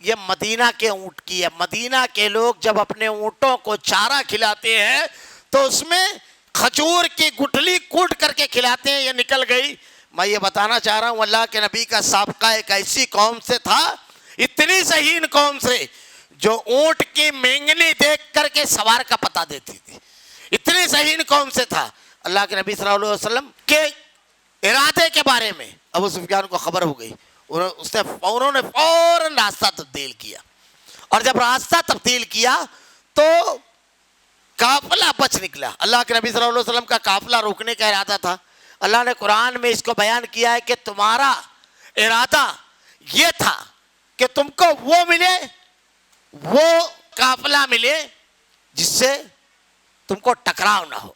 یہ مدینہ کے اونٹ کی ہے. مدینہ کے لوگ جب اپنے اونٹوں کو چارہ کھلاتے ہیں تو اس میں کھجور کی گٹھلی کوٹ کر کے کھلاتے ہیں. یہ نکل گئی. میں یہ بتانا چاہ رہا ہوں اللہ کے نبی کا سابقہ ایک ایسی قوم سے تھا, اتنی ذہین قوم سے, جو اونٹ کی مینگنی دیکھ کر کے سوار کا پتہ دیتی تھی. اتنی ذہین قوم سے تھا. اللہ کے نبی صلی اللہ علیہ وسلم کے ارادے کے بارے میں ابو سفیان کو خبر ہو گئی. انہوں نے فوراً راستہ تبدیل کیا, اور جب راستہ تبدیل کیا تو قافلہ بچ نکلا. اللہ کے نبی صلی اللہ علیہ وسلم کا قافلہ روکنے کا ارادہ تھا. اللہ نے قرآن میں اس کو بیان کیا ہے کہ تمہارا ارادہ یہ تھا کہ تم کو وہ ملے, وہ قافلہ ملے جس سے تم کو ٹکراؤ نہ ہو,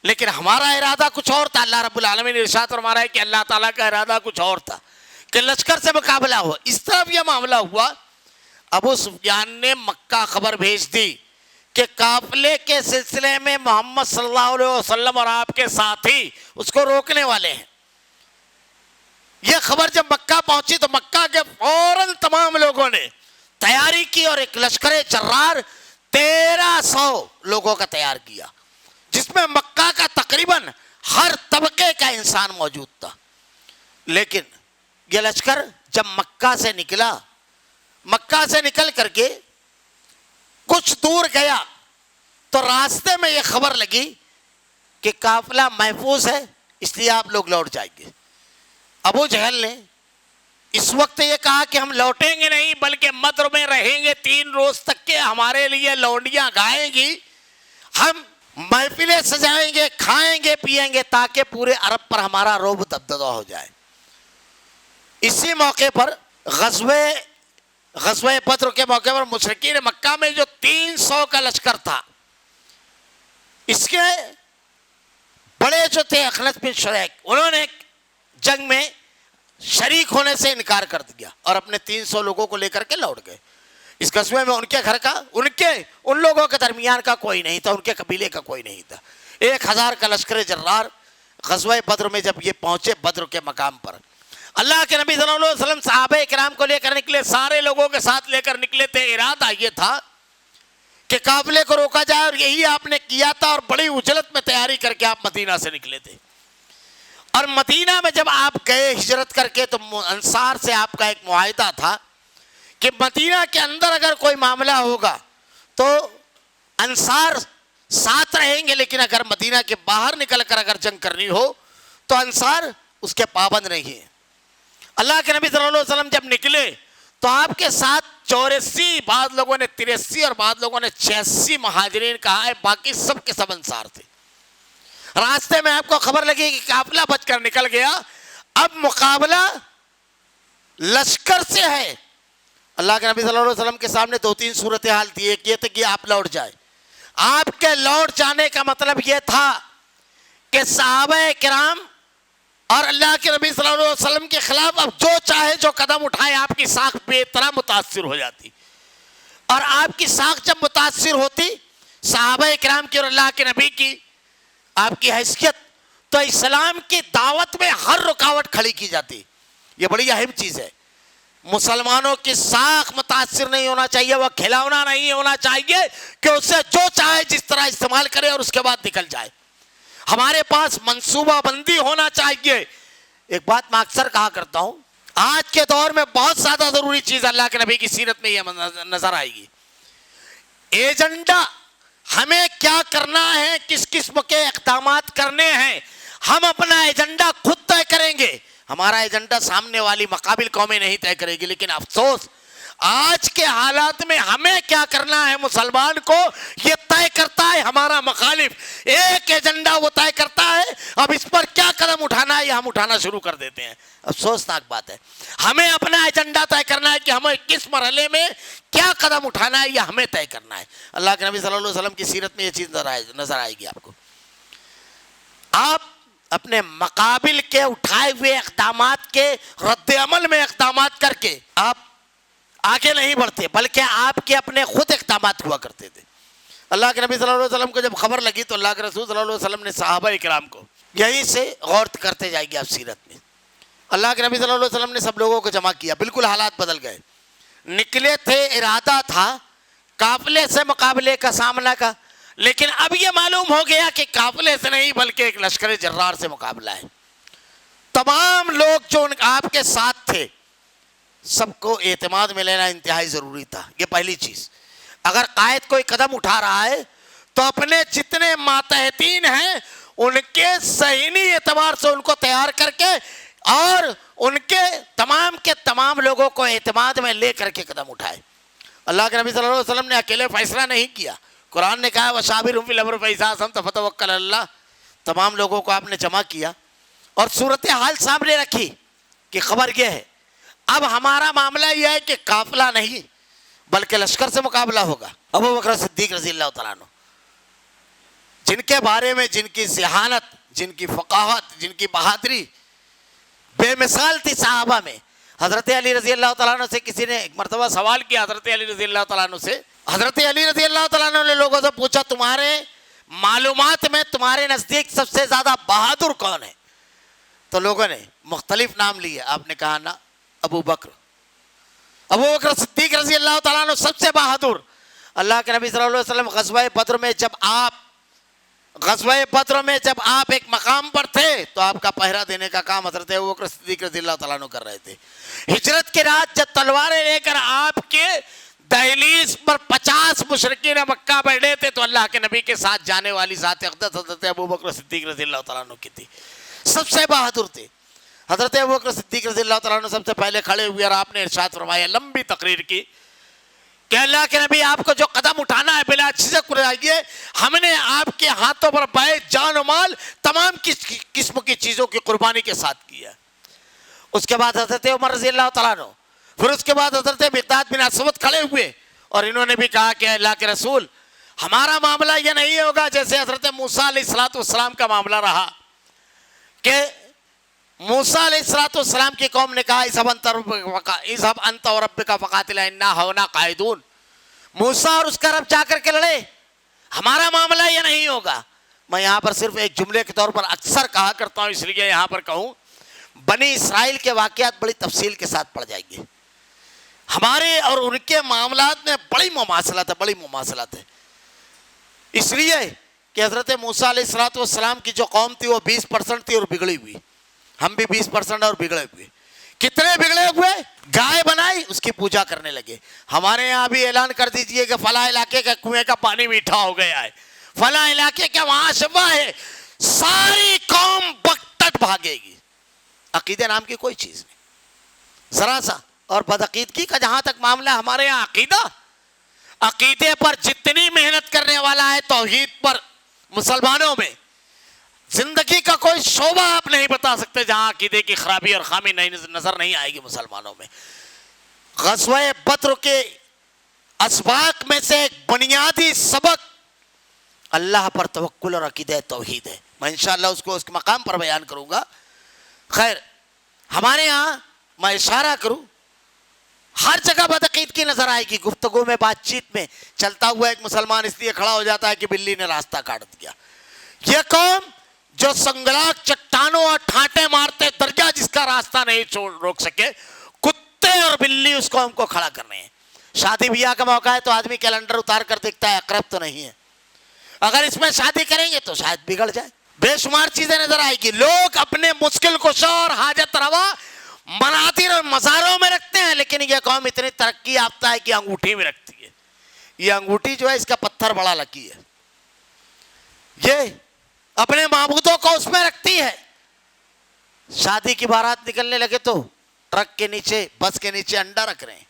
لیکن ہمارا ارادہ کچھ اور تھا. اللہ رب العالمین نے ارشاد فرمایا ہے کہ اللہ تعالیٰ کا ارادہ کچھ اور تھا کہ لشکر سے مقابلہ ہو. اس طرف یہ معاملہ ہوا. ابو سفیان نے مکہ خبر بھیج دی کہ قافلے کے سلسلے میں محمد صلی اللہ علیہ وسلم اور آپ کے ساتھی اس کو روکنے والے ہیں. یہ خبر جب مکہ پہنچی تو مکہ کے فوراً تمام لوگوں نے تیاری کی, اور ایک لشکر جرار 1300 لوگوں کا تیار کیا, جس میں مکہ کا تقریباً ہر طبقے کا انسان موجود تھا. لیکن یہ لشکر جب مکہ سے نکلا, مکہ سے نکل کر کے کچھ دور گیا تو راستے میں یہ خبر لگی کہ قافلہ محفوظ ہے, اس لیے آپ لوگ لوٹ جائیں گے. ابو جہل نے اس وقت یہ کہا کہ ہم لوٹیں گے نہیں, بلکہ مدر میں رہیں گے 3 روز تک کے, ہمارے لیے لونڈیاں گائیں گی, ہم محفلیں سجائیں گے, کھائیں گے پیئیں گے, تاکہ پورے عرب پر ہمارا رعب دبدبہ ہو جائے. اسی موقع پر غزوہ بدر کے موقع پر مشرکین مکہ میں جو 300 کا لشکر تھا, اس کے بڑے جو تھے اخنس بن شریک, انہوں نے جنگ میں شریک ہونے سے انکار کر دیا اور اپنے 300 لوگوں کو لے کر کے لوٹ گئے. اس قصبے میں ان کے گھر کا, ان لوگوں کے درمیان کا کوئی نہیں تھا, ان کے قبیلے کا کوئی نہیں تھا. 1000 کا لشکر جرار غزوہ بدر میں جب یہ پہنچے بدر کے مقام پر, اللہ کے نبی صلی اللہ علیہ وسلم صحابہ کرام کو لے کر نکلے, سارے لوگوں کے ساتھ لے کر نکلے تھے. ارادہ یہ تھا کہ قافلے کو روکا جائے, اور یہی آپ نے کیا تھا, اور بڑی اجلت میں تیاری کر کے آپ مدینہ سے نکلے تھے. اور مدینہ میں جب آپ گئے ہجرت کر کے تو انصار سے آپ کا ایک معاہدہ تھا کہ مدینہ کے اندر اگر کوئی معاملہ ہوگا تو انصار ساتھ رہیں گے, لیکن اگر مدینہ کے باہر نکل کر اگر جنگ کرنی ہو تو انصار اس کے پابند نہیں ہیں. اللہ کے نبی صلی اللہ علیہ وسلم جب نکلے تو آپ کے ساتھ 84, بعض لوگوں نے 83 اور بعض لوگوں نے 86 مہاجرین کہا ہے, باقی سب کے سب انصار تھے. راستے میں آپ کو خبر لگی کہ قافلہ بچ کر نکل گیا, اب مقابلہ لشکر سے ہے. اللہ کے نبی صلی اللہ علیہ وسلم کے سامنے 2-3 صورتحال تھی. ایک یہ تھی کہ آپ لوٹ جائیں. آپ کے لوٹ جانے کا مطلب یہ تھا کہ صحابہ کرام اور اللہ کے نبی صلی اللہ علیہ وسلم کے خلاف اب جو چاہے جو قدم اٹھائے, آپ کی ساکھ بے طرح متاثر ہو جاتی. اور آپ کی ساکھ جب متاثر ہوتی صحابہ کرام کی اور اللہ کے نبی کی, آپ کی حیثیت, تو اسلام کی دعوت میں ہر رکاوٹ کھڑی کی جاتی. یہ بڑی اہم چیز ہے. مسلمانوں کی ساکھ متاثر نہیں ہونا چاہیے, وہ کھلونا نہیں ہونا چاہیے کہ اسے جو چاہے جس طرح استعمال کرے اور اس کے بعد نکل جائے. ہمارے پاس منصوبہ بندی ہونا چاہیے. ایک بات میں اکثر کہا کرتا ہوں, آج کے دور میں بہت زیادہ ضروری چیز اللہ کے نبی کی سیرت میں یہ نظر آئے گی. ایجنڈا, ہمیں کیا کرنا ہے, کس قسم کے اقدامات کرنے ہیں, ہم اپنا ایجنڈا خود طے کریں گے. ہمارا ایجنڈا سامنے والی مقابل قومیں نہیں طے کرے گی. لیکن افسوس آج کے حالات میں ہمیں کیا کرنا ہے مسلمان کو یہ طے کرتا ہے ہمارا مخالف. ایک ایجنڈا وہ طے کرتا ہے, اب اس پر کیا قدم اٹھانا ہے یہ ہم اٹھانا شروع کر دیتے ہیں. افسوسناک بات ہے. ہمیں اپنا ایجنڈا طے کرنا ہے کہ ہمیں کس مرحلے میں کیا قدم اٹھانا ہے یہ ہمیں طے کرنا ہے. اللہ کے نبی صلی اللہ علیہ وسلم کی سیرت میں یہ چیز نظر آئے گی آپ کو. آپ اپنے مقابل کے اٹھائے ہوئے اقدامات کے رد عمل میں اقدامات کر کے آپ آگے نہیں بڑھتے, بلکہ آپ کے اپنے خود اقدامات ہوا کرتے تھے. اللہ کے نبی صلی اللہ علیہ وسلم کو جب خبر لگی تو اللہ کے رسول صلی اللہ علیہ وسلم نے صحابہ کرام کو یہیں سے غور کرتے جائے گی آپ سیرت میں. اللہ کے نبی صلی اللہ علیہ وسلم نے سب لوگوں کو جمع کیا, بالکل حالات بدل گئے. نکلے تھے، ارادہ تھا قافلے سے مقابلے کا سامنا کا، لیکن اب یہ معلوم ہو گیا کہ قافلے سے نہیں بلکہ ایک لشکر جرار سے مقابلہ ہے۔ تمام لوگ جو آپ کے ساتھ تھے سب کو اعتماد میں لینا انتہائی ضروری تھا۔ یہ پہلی چیز، اگر قائد کوئی قدم اٹھا رہا ہے تو اپنے جتنے ماتحتین ہیں ان کے ذہنی اعتبار سے ان کو تیار کر کے اور ان کے تمام لوگوں کو اعتماد میں لے کر کے قدم اٹھائے۔ اللہ کے نبی صلی اللہ علیہ وسلم نے اکیلے فیصلہ نہیں کیا، قرآن نے کہا وَشَاوِرْهُمْ فِي الْأَمْرِ فَإِذَا عَزَمْتَ فَتَوَكَّلْ عَلَى اللَّهِ۔ تمام لوگوں کو آپ نے جمع کیا اور صورتحال سامنے رکھی کہ خبر یہ ہے اب ہمارا معاملہ یہ ہے کہ قافلہ نہیں بلکہ لشکر سے مقابلہ ہوگا۔ ابو بکر صدیق رضی اللہ تعالیٰ عنہ، جن کے بارے میں جن کی ذہانت، جن کی فقاہت، جن کی بہادری بے مثال تھی صحابہ میں۔ حضرت علی رضی اللہ تعالیٰ عنہ سے کسی نے ایک مرتبہ سوال کیا حضرت علی رضی اللہ تعالیٰ عنہ سے، حضرت علی رضی اللہ تعالیٰ عنہ نے لوگوں سے پوچھا تمہارے معلومات میں تمہارے نزدیک سب سے زیادہ بہادر کون ہے؟ تو لوگوں نے مختلف نام لیے، آپ نے کہا نا ابو بکر صدیق رضی اللہ تعالیٰ عنہ سب سے بہادر۔ اللہ کے نبی صلی اللہ علیہ وسلم غزوہ بدر میں جب آپ ایک مقام پر تھے تو آپ کا پہرا دینے کا کام حضرت ابو بکر صدیق رضی اللہ تعالیٰ عنہ کر رہے تھے۔ ہجرت کے رات جب تلواریں لے کر آپ کے دہلیز پر 50 مشرکین مکہ بیٹھے تھے تو اللہ کے نبی کے ساتھ جانے والی ذات اقدس حضرت ابو بکر صدیق رضی اللہ تعالیٰ عنہ کی تھی، سب سے بہادر تھے۔ حضرت ابو بکر صدیق رضی اللہ تعالیٰ عنہ سب سے پہلے کھڑے ہوئے اور آپ نے ارشاد فرمایا، لمبی تقریر کی کہ اللہ کے نبی آپ کو جو قدم اٹھانا ہے بلا جھجک اٹھائیے، ہم نے آپ کے ہاتھوں پر بیعت جان و مال تمام قسم کی چیزوں کی قربانی کے ساتھ کیا۔ اس کے بعد حضرت عمر رضی اللہ تعالیٰ عنہ، پھر اس کے بعد حضرت مقداد بن اسود کھڑے ہوئے اور انہوں نے بھی کہا کہ اللہ کے رسول ہمارا معاملہ یہ نہیں ہوگا جیسے حضرت موسیٰ علیہ السلام کا معاملہ رہا کہ موسیٰ علیہ السلام کی قوم نے کہا اذهب انت وربک فقاتلا انا هنا قاعدون، موسیٰ اور اس کا رب جا کر کے لڑے، ہمارا معاملہ یہ نہیں ہوگا۔ میں یہاں پر صرف ایک جملے کے طور پر اکثر کہا کرتا ہوں، اس لیے یہاں پر کہوں، بنی اسرائیل کے واقعات بڑی تفصیل کے ساتھ پڑھ جائیں گے، ہمارے اور ان کے معاملات میں بڑی مماثلت ہے، اس لیے کہ حضرت موسیٰ علیہ السلام کی جو قوم تھی وہ 20% تھی اور بگڑی ہوئی، ہم بھی 20% اور بگڑے ہوئے۔ کتنے بگڑے ہوئے؟ گائے بنائی اس کی پوجا کرنے لگے۔ ہمارے یہاں بھی اعلان کر دیجئے کہ فلاں علاقے کا کنویں کا پانی میٹھا ہو گیا ہے، فلاں علاقے کا وہاں شفا ہے، ساری قوم بکٹٹ بھاگے گی۔ عقیدے نام کی کوئی چیز نہیں ذرا سا، اور بدعقیدگی کا جہاں تک معاملہ ہمارے یہاں عقیدے پر جتنی محنت کرنے والا ہے توحید پر مسلمانوں میں، زندگی کا کوئی شعبہ آپ نہیں بتا سکتے جہاں عقیدے کی خرابی اور خامی نظر نہیں آئے گی مسلمانوں میں۔ غزوہ بدر کے اسباق میں سے ایک بنیادی سبق اللہ پر توکل اور عقیدہ توحید ہے، میں انشاءاللہ اس کو اس کے مقام پر بیان کروں گا۔ خیر، ہمارے یہاں میں اشارہ کروں، ہر جگہ بدعقیدگی نظر آئے گی، گفتگو میں، بات چیت میں، چلتا ہوا ایک مسلمان اس لیے کھڑا ہو جاتا ہے کہ بلی نے راستہ کاٹ دیا۔ یہ قوم جو سنگلاخ چٹانوں اور ٹھانٹے مارتے درجہ جس کا راستہ نہیں روک سکے، کتے اور بلی اس قوم کو کھڑا کرنے ہیں۔ شادی بیاہ کا موقع ہے تو آدمی کیلنڈر اتار کر دیکھتا ہے اقرب تو نہیں ہے، اگر اس میں شادی کریں گے تو شاید بگڑ جائے، بے شمار چیزیں نظر آئے گی۔ لوگ اپنے مشکل کشا اور حاجت روا مناظر اور مزاروں میں رکھتے ہیں، لیکن یہ قوم اتنی ترقی یافتہ ہے کہ انگوٹھی میں رکھتی ہے۔ یہ انگوٹھی جو ہے اس کا پتھر بڑا لکی ہے، یہ اپنے معبودوں کو اس میں رکھتی ہے۔ شادی کی بارات نکلنے لگے تو ٹرک کے نیچے، بس کے نیچے انڈا رکھ رہے ہیں،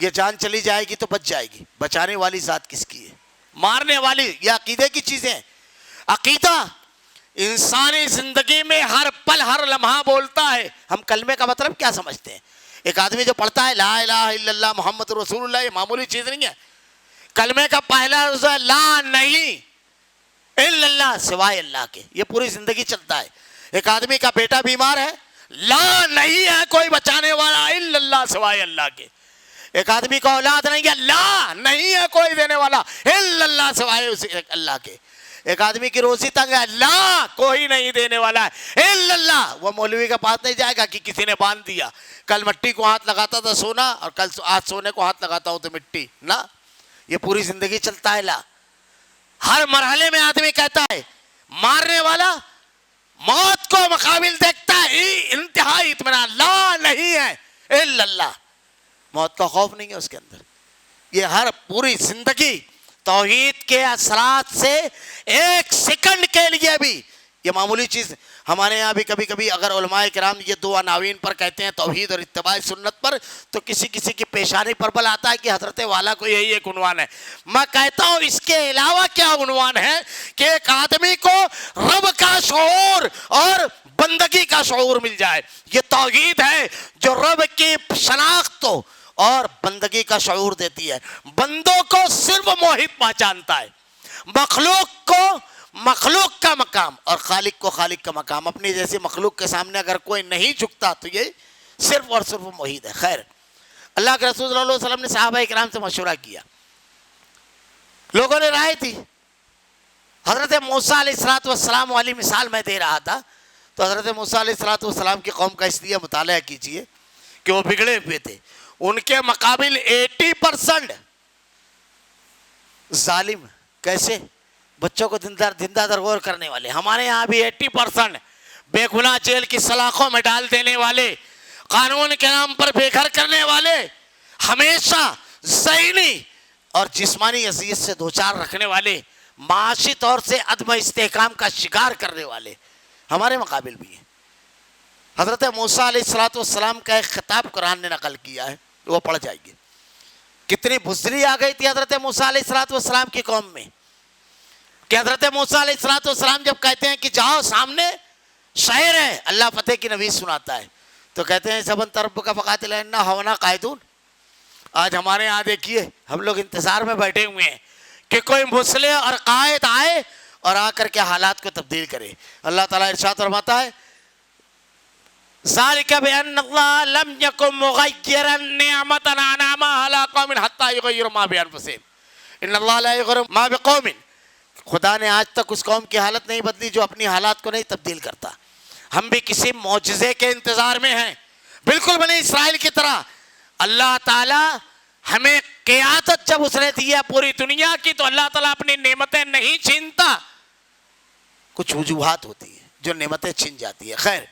یہ جان چلی جائے گی تو بچ جائے گی، بچانے والی ذات کس کی ہے؟ مارنے والی۔ یہ عقیدے کی چیزیں۔ عقیدہ انسانی زندگی میں ہر پل ہر لمحہ بولتا ہے۔ ہم کلمے کا مطلب کیا سمجھتے ہیں؟ ایک آدمی جو پڑھتا ہے لا الہ الا اللہ محمد رسول اللہ، یہ معمولی چیز نہیں ہے۔ کلمے کا پہلا لفظ ہے لا، نہیں الا اللہ، سوائے اللہ کے، یہ پوری زندگی چلتا ہے۔ ایک آدمی کا بیٹا بیمار ہے، لا، نہیں ہے کوئی بچانے والا الا اللہ، سوائے اللہ کے۔ ایک آدمی کا اولاد نہیں ہے، لا، نہیں ہے کوئی دینے والا الا اللہ، سوائے اللہ کے۔ ایک آدمی کی روزی تنگ ہے، لا کوئی نہیں دینے والا ہے الا اللہ، وہ مولوی کے پاس نہیں جائے گا کہ کسی نے باندھ دیا، کل مٹی کو ہاتھ لگاتا تھا سونا اور کل آج سونے کو ہاتھ لگاتا ہوں تو مٹی، نہ، یہ پوری زندگی چلتا ہے. لا، ہر مرحلے میں آدمی کہتا ہے، مارنے والا موت کو مقابل دیکھتا ہے انتہائی اطمینان، لا نہیں ہے الا اللہ، موت کا خوف نہیں ہے اس کے اندر. یہ ہر پوری زندگی توحید کے اثرات سے ایک سیکنڈ کے لیے بھی، یہ معمولی چیز. ہمارے یہاں بھی کبھی کبھی اگر علماء کرام یہ دو عناوین پر کہتے ہیں توحید اور اتباع سنت پر، تو کسی کسی کی پیشانی پر بل آتا ہے کہ حضرت والا کو یہی ایک عنوان ہے. میں کہتا ہوں اس کے علاوہ کیا عنوان ہے کہ ایک آدمی کو رب کا شعور اور بندگی کا شعور مل جائے. یہ توحید ہے جو رب کی شناخت اور بندگی کا شعور دیتی ہے. بندوں کو صرف موحد پہچانتا ہے، مخلوق کو مخلوق کا مقام اور خالق کو خالق کا مقام. اپنی جیسی مخلوق کے سامنے اگر کوئی نہیں جھکتا تو یہ صرف اور صرف موحد ہے. خیر، اللہ کے رسول صلی اللہ علیہ وسلم نے صحابہ کرام سے مشورہ کیا، لوگوں نے رائے تھی. حضرت موسیٰ علیہ السلام والی مثال میں دے رہا تھا، تو حضرت موسیٰ علیہ السلام کی قوم کا اس لیے مطالعہ کیجئے کہ وہ بگڑے ہوئے تھے. ان کے مقابل 80% ظالم. کیسے؟ بچوں کو زندہ در غور کرنے والے. ہمارے یہاں بھی 80% بے گناہ جیل کی سلاخوں میں ڈال دینے والے، قانون کے نام پر بے گھر کرنے والے، ہمیشہ ذہنی اور جسمانی اذیت سے دوچار رکھنے والے، معاشی طور سے عدم استحکام کا شکار کرنے والے ہمارے مقابل بھی ہیں. حضرت موسیٰ علیہ السلام کا ایک خطاب قرآن نے نقل کیا ہے، وہ پڑھ جائیے. کتنی بزدلی آ گئی تھی حضرت موسیٰ علیہ السلام کی قوم میں کہ حضرت موسیٰ علیہ السلام جب کہتے ہیں کہ جاؤ سامنے شہر ہے، اللہ فتح کی نوید سناتا ہے، تو کہتے ہیں سبن ترب کا فقاتل انا ہونا قائدون. آج ہمارے یہاں دیکھیے ہم لوگ انتظار میں بیٹھے ہوئے ہیں کہ کوئی مسلح اور قائد آئے اور آ کر کے حالات کو تبدیل کرے. اللہ تعالیٰ ارشاد فرماتا ہے ذالک بأن اللہ لم یکن مغیرا نعمتا انعمها علی قوم حتی یغیروا ما بانفسہم ان اللہ لا یغیر ما بقوم. خدا نے آج تک اس قوم کی حالت نہیں بدلی جو اپنی حالات کو نہیں تبدیل کرتا. ہم بھی کسی معجزے کے انتظار میں ہیں، بالکل بنی اسرائیل کی طرح. اللہ تعالیٰ ہمیں قیادت جب اس نے دیا پوری دنیا کی تو اللہ تعالیٰ اپنی نعمتیں نہیں چھینتا، کچھ وجوہات ہوتی ہیں جو نعمتیں چھین جاتی ہے. خیر،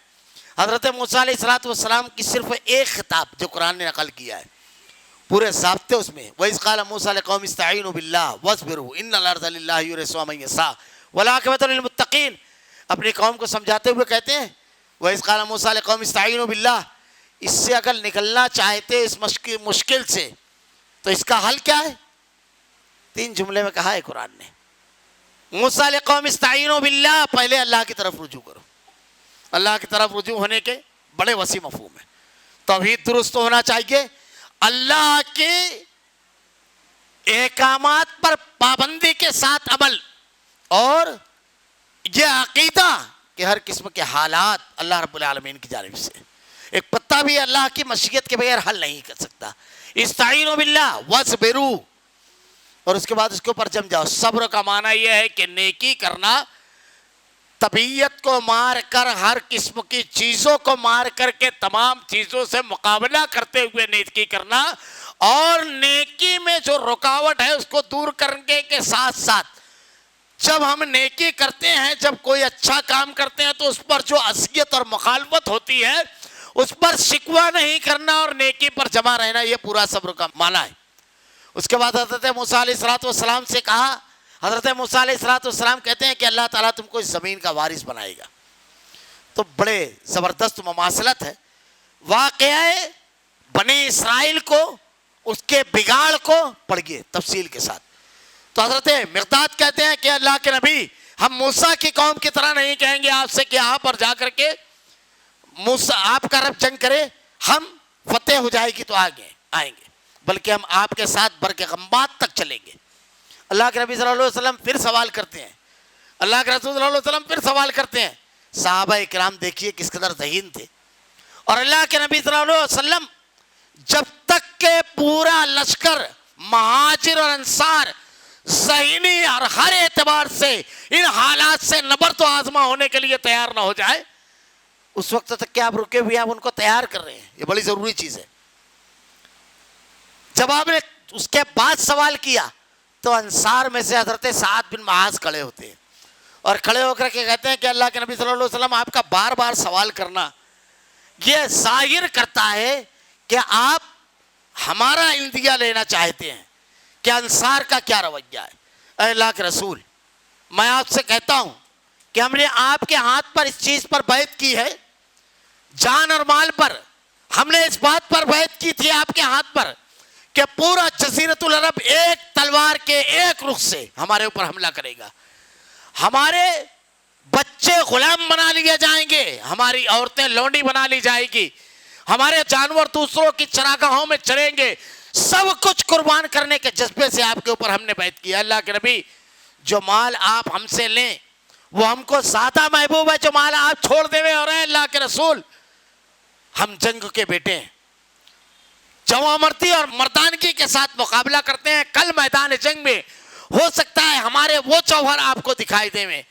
حضرت موسیٰ علیہ السلام کی صرف ایک خطاب جو قرآن نے نقل کیا ہے، پورے ضابطے اس میں. وَإِذْ قَالَ مُوسَىٰ لِقَوْمِهِ اسْتَعِينُوا بِاللَّهِ وَاصْبِرُوا إِنَّ الْأَرْضَ لِلَّهِ يُورِثُهَا مَن يَشَاءُ وَالْعَاقِبَةُ لِلْمُتَّقِينَ. اپنی قوم کو سمجھاتے ہوئے کہتے ہیں وَإِذْ قَالَ مُوسَىٰ لِقَوْمِهِ اسْتَعِينُوا بِاللَّهِ. اس سے اگر نکلنا چاہتے اس مشکل سے تو اس کا حل کیا ہے؟ 3 جملے میں کہا ہے قرآن نے. موسیٰ لِقَوْمِهِ اسْتَعِينُوا بِاللَّهِ، پہلے اللہ کی طرف رجوع کرو. اللہ کی طرف رجوع ہونے کے بڑے وسیع مفہوم ہے. توحید درست ہونا چاہیے، اللہ کے احکامات پر پابندی کے ساتھ عمل، اور یہ عقیدہ کہ ہر قسم کے حالات اللہ رب العالمین کی جانب سے، ایک پتہ بھی اللہ کی مشیت کے بغیر حل نہیں کر سکتا. استعینوا باللہ واصبروا، اور اس کے بعد اس کے اوپر جم جاؤ. صبر کا معنی یہ ہے کہ نیکی کرنا، طبیعت کو مار کر، ہر قسم کی چیزوں کو مار کر کے تمام چیزوں سے مقابلہ کرتے ہوئے نیکی کرنا، اور نیکی میں جو رکاوٹ ہے اس کو دور کرنے کے ساتھ ساتھ جب ہم نیکی کرتے ہیں، جب کوئی اچھا کام کرتے ہیں تو اس پر جو اذیت اور مخالفت ہوتی ہے اس پر شکوہ نہیں کرنا اور نیکی پر جمع رہنا، یہ پورا صبر کا معنی ہے. اس کے بعد حضرت موسیٰ علیہ السلام سے کہا، حضرت موسیٰ علیہ السلام کہتے ہیں کہ اللہ تعالیٰ تم کو اس زمین کا وارث بنائے گا. تو بڑے زبردست مماثلت ہے. واقعہ بنی اسرائیل کو، اس کے بگاڑ کو پڑھیے تفصیل کے ساتھ. تو حضرت مقداد کہتے ہیں کہ اللہ کے نبی، ہم موسیٰ کی قوم کی طرح نہیں کہیں گے آپ سے کہ آپ پر جا کر کے موسیٰ آپ کا رب جنگ کرے، ہم فتح ہو جائے گی تو آگے آئیں گے، بلکہ ہم آپ کے ساتھ برق غمبات تک چلیں گے. اللہ کے نبی صلی اللہ علیہ وسلم پھر سوال کرتے ہیں، اللہ کے رسول صلی اللہ علیہ وسلم پھر سوال کرتے ہیں. صحابہ کرام دیکھیے کس قدر ذہین تھے. اور اللہ کے نبی صلی اللہ علیہ وسلم جب تک کہ پورا لشکر مہاجر اور انصار ذہنی اور ہر اعتبار سے ان حالات سے نبرد و آزما ہونے کے لیے تیار نہ ہو جائے، اس وقت تک کہ آپ رکے ہوئے آپ ان کو تیار کر رہے ہیں، یہ بڑی ضروری چیز ہے۔ جب آپ نے اس کے بعد سوال کیا تو انصار میں سے حضرت سعد بن معاذ کھڑے ہوتے ہیں اور کھڑے ہو کر کے کہتے ہیں کہ اللہ کے نبی صلی اللہ علیہ وسلم، آپ کا بار بار سوال کرنا یہ ظاہر کرتا ہے کہ آپ ہمارا اندیہ لینا چاہتے ہیں کہ انصار کا کیا رویہ ہے۔ اے اللہ کے رسول، میں آپ سے کہتا ہوں کہ ہم نے آپ کے ہاتھ پر اس چیز پر بیعت کی ہے، جان اور مال پر ہم نے اس بات پر بیعت کی تھی آپ کے ہاتھ پر کہ پورا جزیرۃ العرب ایک تلوار کے ایک رخ سے ہمارے اوپر حملہ کرے گا، ہمارے بچے غلام بنا لیے جائیں گے، ہماری عورتیں لونڈی بنا لی جائے گی، ہمارے جانور دوسروں کی چراگاہوں میں چریں گے، سب کچھ قربان کرنے کے جذبے سے آپ کے اوپر ہم نے بیعت کیا۔ اللہ کے نبی، جو مال آپ ہم سے لیں وہ ہم کو زیادہ محبوب ہے جو مال آپ چھوڑ دے ہوئے، اور اے اللہ کے رسول، ہم جنگ کے بیٹے ہیں، جواں مردی اور مردانگی کے ساتھ مقابلہ کرتے ہیں، کل میدان جنگ میں ہو سکتا ہے ہمارے وہ جوہر آپ کو دکھائی دیں میں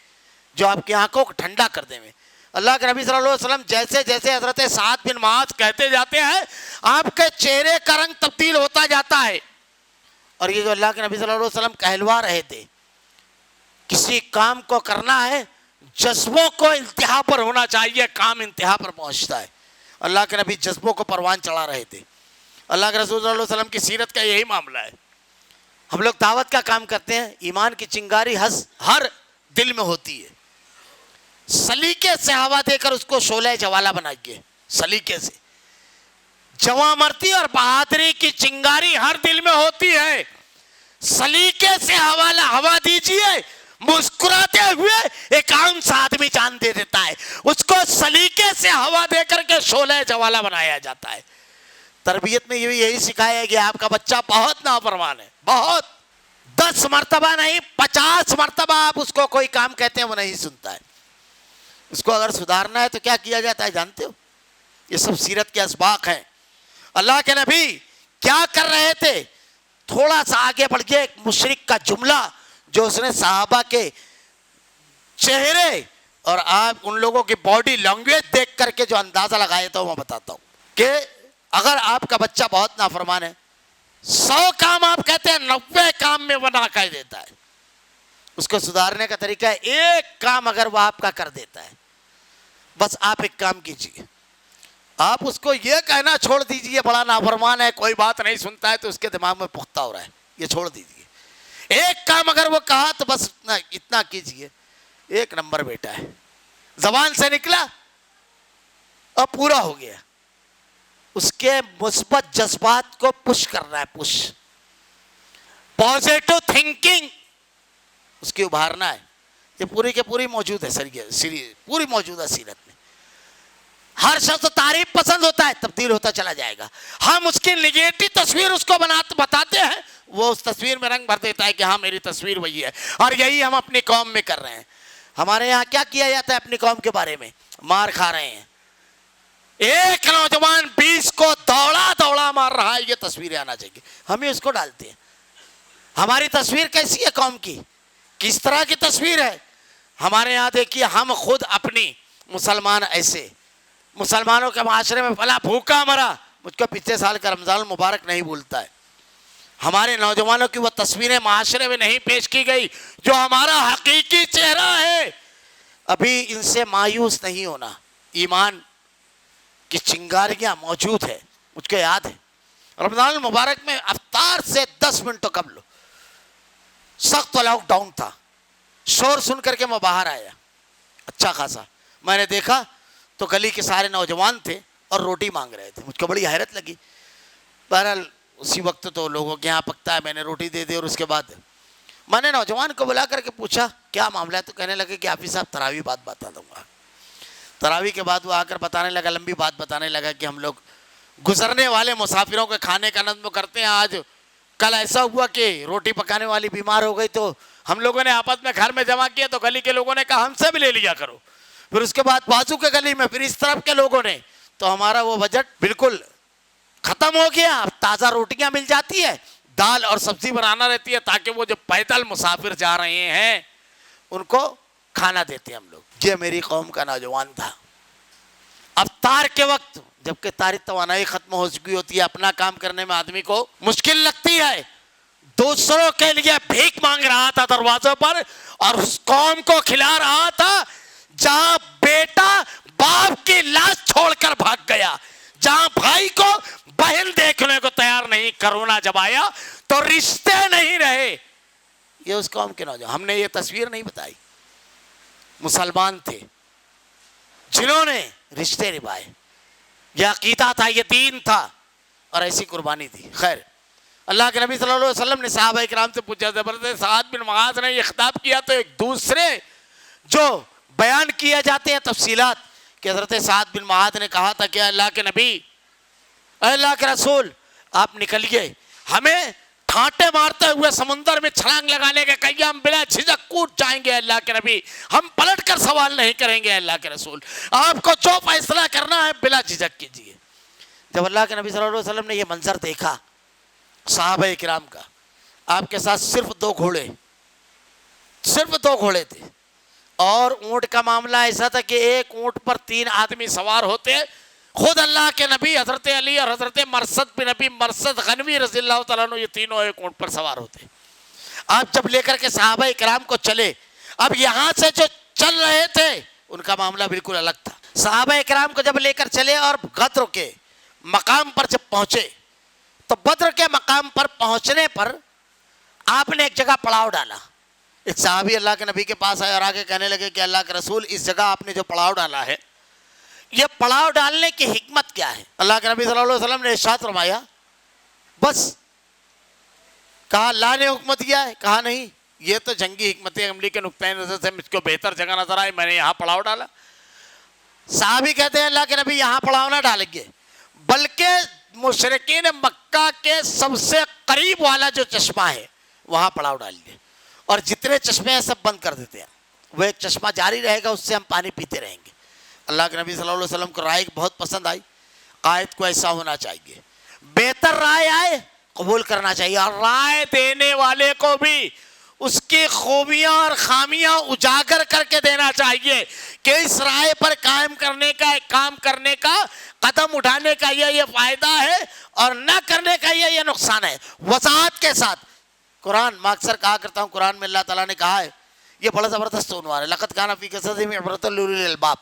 جو آپ کی آنکھوں کو ٹھنڈا کر دیں میں۔ اللہ کے نبی صلی اللہ علیہ وسلم جیسے جیسے حضرت سعد بن معاذ کہتے جاتے ہیں، آپ کے چہرے کا رنگ تبدیل ہوتا جاتا ہے، اور یہ جو اللہ کے نبی صلی اللہ علیہ وسلم کہلوا رہے تھے، کسی کام کو کرنا ہے جذبوں کو انتہا پر ہونا چاہیے، کام انتہا پر پہنچتا ہے۔ اللہ کے نبی جذبوں کو پروان چڑھا رہے تھے۔ اللہ کے رسول صلی اللہ علیہ وسلم کی سیرت کا یہی معاملہ ہے۔ ہم لوگ دعوت کا کام کرتے ہیں، ایمان کی چنگاری ہر دل میں ہوتی ہے، سلیقے سے ہوا دے کر اس کو شعلہ جوالہ بنائیے، سلیقے سے۔ جواں مردی اور بہادری کی چنگاری ہر دل میں ہوتی ہے، سلیقے سے ہوا دیجئے، مسکراتے ہوئے ایک عام سا آدمی جان دے دیتا ہے، اس کو سلیقے سے ہوا دے کر کے شعلہ جوالہ بنایا جاتا ہے۔ تربیت میں یہی سکھایا کہ آپ کا بچہ بہت نافرمان ہے، بہت، 10 مرتبہ نہیں 50 مرتبہ آپ اس کو کوئی کام کہتے ہیں وہ نہیں سنتا ہے۔ اس کو اگر سدھارنا ہے تو کیا کیا جاتا ہے جانتے ہو؟ یہ سب سیرت کے اسباق ہیں۔ اللہ کے نبی کیا کر رہے تھے؟ تھوڑا سا آگے بڑھ گئے، ایک مشرک کا جملہ جو اس نے صحابہ کے چہرے اور آپ ان لوگوں کی باڈی لینگویج دیکھ کر کے جو اندازہ لگایا تھا میں بتاتا ہوں کہ اگر آپ کا بچہ بہت نافرمان ہے، 100 کام آپ کہتے ہیں، 90 کام میں وہ ناکہ دیتا ہے۔ اس کو سدھارنے کا طریقہ ہے، ایک کام اگر وہ آپ کا کر دیتا ہے، بس آپ ایک کام کیجئے، آپ اس کو یہ کہنا چھوڑ دیجئے بڑا نافرمان ہے، کوئی بات نہیں سنتا ہے، تو اس کے دماغ میں پختہ ہو رہا ہے، یہ چھوڑ دیجئے۔ ایک کام اگر وہ کہا تو بس اتنا کیجئے، 1 نمبر بیٹا ہے، زبان سے نکلا اور پورا ہو گیا۔ اس کے مثبت جذبات کو پش کرنا ہے، پش، پازیٹو تھنکنگ اس کی ابھارنا ہے۔ یہ پوری کے پوری موجود ہے پوری موجودہ سیرت میں۔ ہر شخص تعریف پسند ہوتا ہے، تبدیل ہوتا چلا جائے گا۔ ہم اس کی نگیٹو تصویر اس کو بتاتے ہیں، وہ اس تصویر میں رنگ بھر دیتا ہے کہ ہاں میری تصویر وہی ہے، اور یہی ہم اپنی قوم میں کر رہے ہیں۔ ہمارے یہاں کیا کیا جاتا ہے اپنی قوم کے بارے میں؟ مار کھا رہے ہیں، ایک نوجوان 20 کو دوڑا مار رہا ہے، یہ تصویریں آنا چاہیے، ہم ہی اس کو ڈالتے ہیں۔ ہماری تصویر کیسی ہے قوم کی؟ کس طرح کی تصویر ہے؟ ہمارے یہاں دیکھیے، ہم خود اپنی مسلمان ایسے، مسلمانوں کے معاشرے میں فلاں بھوکا مرا، مجھ کو پچھلے سال کا رمضان المبارک نہیں بھولتا ہے۔ ہمارے نوجوانوں کی وہ تصویریں معاشرے میں نہیں پیش کی گئی جو ہمارا حقیقی چہرہ ہے۔ ابھی ان سے مایوس نہیں ہونا، ایمان کی چنگاریاں موجود ہے۔ مجھ کو یاد ہے رمضان المبارک میں افطار سے 10 منٹ قبل سخت لاک ڈاؤن تھا، شور سن کر کے میں باہر آیا، اچھا خاصا میں نے دیکھا تو گلی کے سارے نوجوان تھے اور روٹی مانگ رہے تھے، مجھ کو بڑی حیرت لگی۔ بہرحال اسی وقت تو لوگوں کے یہاں پکتا ہے، میں نے روٹی دے دی، اور اس کے بعد میں نے نوجوان کو بلا کر کے پوچھا کیا معاملہ ہے، تو کہنے لگے کہ حافظ صاحب تراویح بات بتا دوں گا۔ تراویح کے بعد وہ آ کر بتانے لگا، لمبی بات بتانے لگا کہ ہم لوگ گزرنے والے مسافروں کے کھانے کا نظم کرتے ہیں۔ آج کل ایسا ہوا کہ روٹی پکانے والی بیمار ہو گئی تو ہم لوگوں نے آپس میں گھر میں جمع کیا، تو گلی کے لوگوں نے کہا ہم سے بھی لے لیا کرو، پھر اس کے بعد بازو کے گلی میں، پھر اس طرف کے لوگوں نے، تو ہمارا وہ بجٹ بالکل ختم ہو گیا۔ اب تازہ روٹیاں مل جاتی ہے، دال اور سبزی بنانا رہتی ہے تاکہ وہ جو پیدل مسافر جا رہے ہیں ان کو کھانا دیتے ہیں ہم لوگ. یہ میری قوم کا نوجوان تھا. افطار کے وقت جبکہ ساری توانائی ختم ہو چکی ہوتی ہے, اپنا کام کرنے میں آدمی کو مشکل لگتی ہے, دوسروں کے لیے بھیک مانگ رہا تھا دروازوں پر, اور اس قوم کو کھلا رہا تھا جہاں بیٹا باپ کی لاش چھوڑ کر بھاگ گیا, جہاں بھائی کو بہن دیکھنے کو تیار نہیں. کرونا جب آیا تو رشتے نہیں رہے. یہ اس قوم کے نوجوان, ہم نے یہ تصویر نہیں بتائی, مسلمان تھے جنہوں نے رشتے نبھائے. یہ عقیدہ تھا, یہ دین تھا, اور ایسی قربانی تھی. خیر, اللہ کے نبی صلی اللہ علیہ وسلم نے صحابہ کرام سے پوچھا, زبردست سعد بن معاذ نے یہ خطاب کیا تو ایک دوسرے جو بیان کیا جاتے ہیں تفصیلات, کہ حضرت سعد بن معاذ نے کہا تھا کہ اللہ کے نبی, اے اللہ کے رسول, آپ نکلیے, ہمیں ٹھانٹے مارتے ہوئے سمندر میں چھلانگ لگانے کے کہیے, ہم بلا جھجک کود جائیں گے اللہ کے نبی, ہم پلٹ کر سوال نہیں کریں گے اللہ کے رسول, آپ کو جو فیصلہ کرنا ہے بلا جھجک کیجیے. جب اللہ کے نبی صلی اللہ علیہ وسلم نے یہ منظر دیکھا صحابہ کرام کا, آپ کے ساتھ صرف دو گھوڑے تھے, اور اونٹ کا معاملہ ایسا تھا کہ ایک اونٹ پر 3 آدمی سوار ہوتے. خود اللہ کے نبی, حضرت علی اور حضرت مرثد بن نبی مرثد غنوی رضی اللہ تعالیٰ عنہ, یہ تینوں ایک اونٹ پر سوار ہوتے. آپ جب لے کر کے صحابہ کرام کو چلے, اب یہاں سے جو چل رہے تھے ان کا معاملہ بالکل الگ تھا. صحابہ کرام کو جب لے کر چلے اور غدر کے مقام پر جب پہنچے, تو بدر کے مقام پر پہنچنے پر آپ نے ایک جگہ پڑاؤ ڈالا. ایک صحابی اللہ کے نبی کے پاس آئے اور آگے کہنے لگے کہ اللہ کے رسول, اس جگہ آپ نے جو پڑاؤ ڈالا ہے, یہ پڑاؤ ڈالنے کی حکمت کیا ہے؟ اللہ کے نبی صلی اللہ علیہ وسلم نے ارشاد فرمایا, بس. کہا اللہ نے حکمت دیا ہے؟ کہا نہیں, یہ تو جنگی حکمت عملی کے نقطۂ نظر سے مجھ کو بہتر جگہ نظر آئی, میں نے یہاں پڑاؤ ڈالا. صحابی کہتے ہیں اللہ کے نبی یہاں پڑاؤ نہ ڈالیں گے, بلکہ مشرکین مکہ کے سب سے قریب والا جو چشمہ ہے وہاں پڑاؤ ڈال دیں, اور جتنے چشمے ہیں سب بند کر دیتے ہیں, وہ ایک چشمہ جاری رہے گا, اس سے ہم پانی پیتے رہیں گے. اللہ کے نبی صلی اللہ علیہ وسلم کو رائے بہت پسند آئی. قائد کو ایسا ہونا چاہیے, بہتر رائے آئے قبول کرنا چاہیے, اور رائے دینے والے کو بھی اس کی خوبیاں اور خامیاں اجاگر کر کے دینا چاہیے کہ اس رائے پر قائم کرنے کا, کام کرنے کا, قدم اٹھانے کا یہ فائدہ ہے, اور نہ کرنے کا یہ نقصان ہے, وضاحت کے ساتھ. قرآن, میں اکثر کہا کرتا ہوں, قرآن میں اللہ تعالیٰ نے کہا ہے, یہ بڑا زبردست عنوان ہے, لقد کان فی قصصہم عبرۃ لأولی الالباب.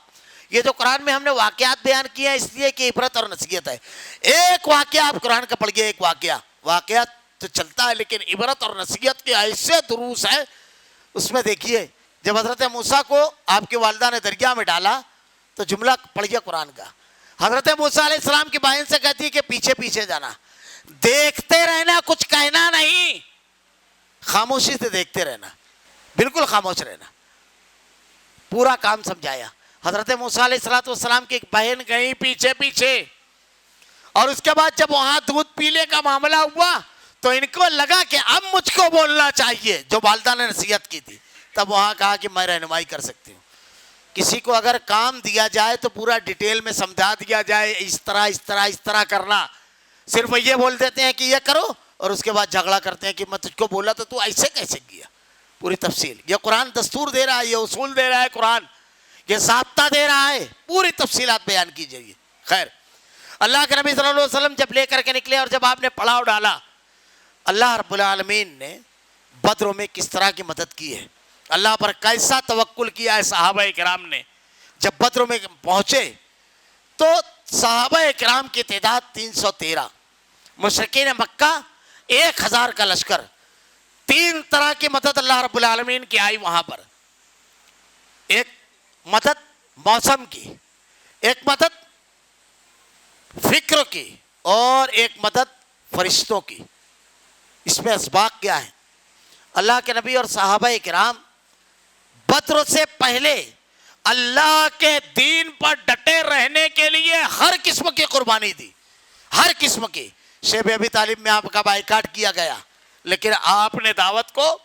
یہ جو قرآن میں ہم نے واقعات بیان کیے ہیں اس لیے کہ عبرت اور نصیحت ہے. ایک واقعہ آپ قرآن کا پڑھ گئے, ایک واقعہ تو چلتا ہے, لیکن عبرت اور نصیحت کے ایسے دروس ہیں. اس میں دیکھیے, جب حضرت موسیٰ کو آپ کی والدہ نے دریا میں ڈالا تو جملہ پڑھ گیا قرآن کا, حضرت موسیٰ علیہ السلام کی بہن سے کہتی ہے کہ پیچھے پیچھے جانا, دیکھتے رہنا, کچھ کہنا نہیں, خاموشی سے دیکھتے رہنا, بالکل خاموش رہنا. پورا کام سمجھایا. حضرت موسیٰ علیہ السلام کی ایک بہن گئی پیچھے پیچھے, اور اس کے بعد جب وہاں دودھ پینے کا معاملہ ہوا تو ان کو لگا کہ اب مجھ کو بولنا چاہیے, جو والدہ نے نصیحت کی تھی. تب وہاں کہا کہ میں رہنمائی کر سکتی ہوں. کسی کو اگر کام دیا جائے تو پورا ڈیٹیل میں سمجھا دیا جائے, اس طرح کرنا. صرف یہ بول دیتے ہیں کہ یہ کرو, اور اس کے بعد جھگڑا کرتے ہیں کہ میں تجھ کو بولا تو ایسے کیسے کیا. پوری تفصیل, یہ قرآن دستور دے رہا ہے, یہ اصول دے رہا ہے قرآن, یہ ضابطہ دے رہا ہے, پوری تفصیلات بیان کیجیے. خیر, اللہ کے نبی صلی اللہ علیہ وسلم جب لے کر کے نکلے, اور جب آپ نے پڑاؤ ڈالا, اللہ رب العالمین نے بدر میں کس طرح کی مدد کی ہے, اللہ پر کیسا توکل کیا ہے صحابہ کرام نے. جب بدر میں پہنچے تو صحابہ کرام کی تعداد 313, مشرکین مکہ 1000 کا لشکر. 3 طرح کی مدد اللہ رب العالمین کی آئی وہاں پر. ایک مدد موسم کی, ایک مدد فکر کی, اور ایک مدد فرشتوں کی. اس میں اسباق کیا ہے؟ اللہ کے نبی اور صحابہ کرام بدر سے پہلے اللہ کے دین پر ڈٹے رہنے کے لیے ہر قسم کی قربانی دی, ہر قسم کی. شیب ابی طالب میں آپ کا بائیکاٹ کیا گیا, لیکن آپ نے دعوت کو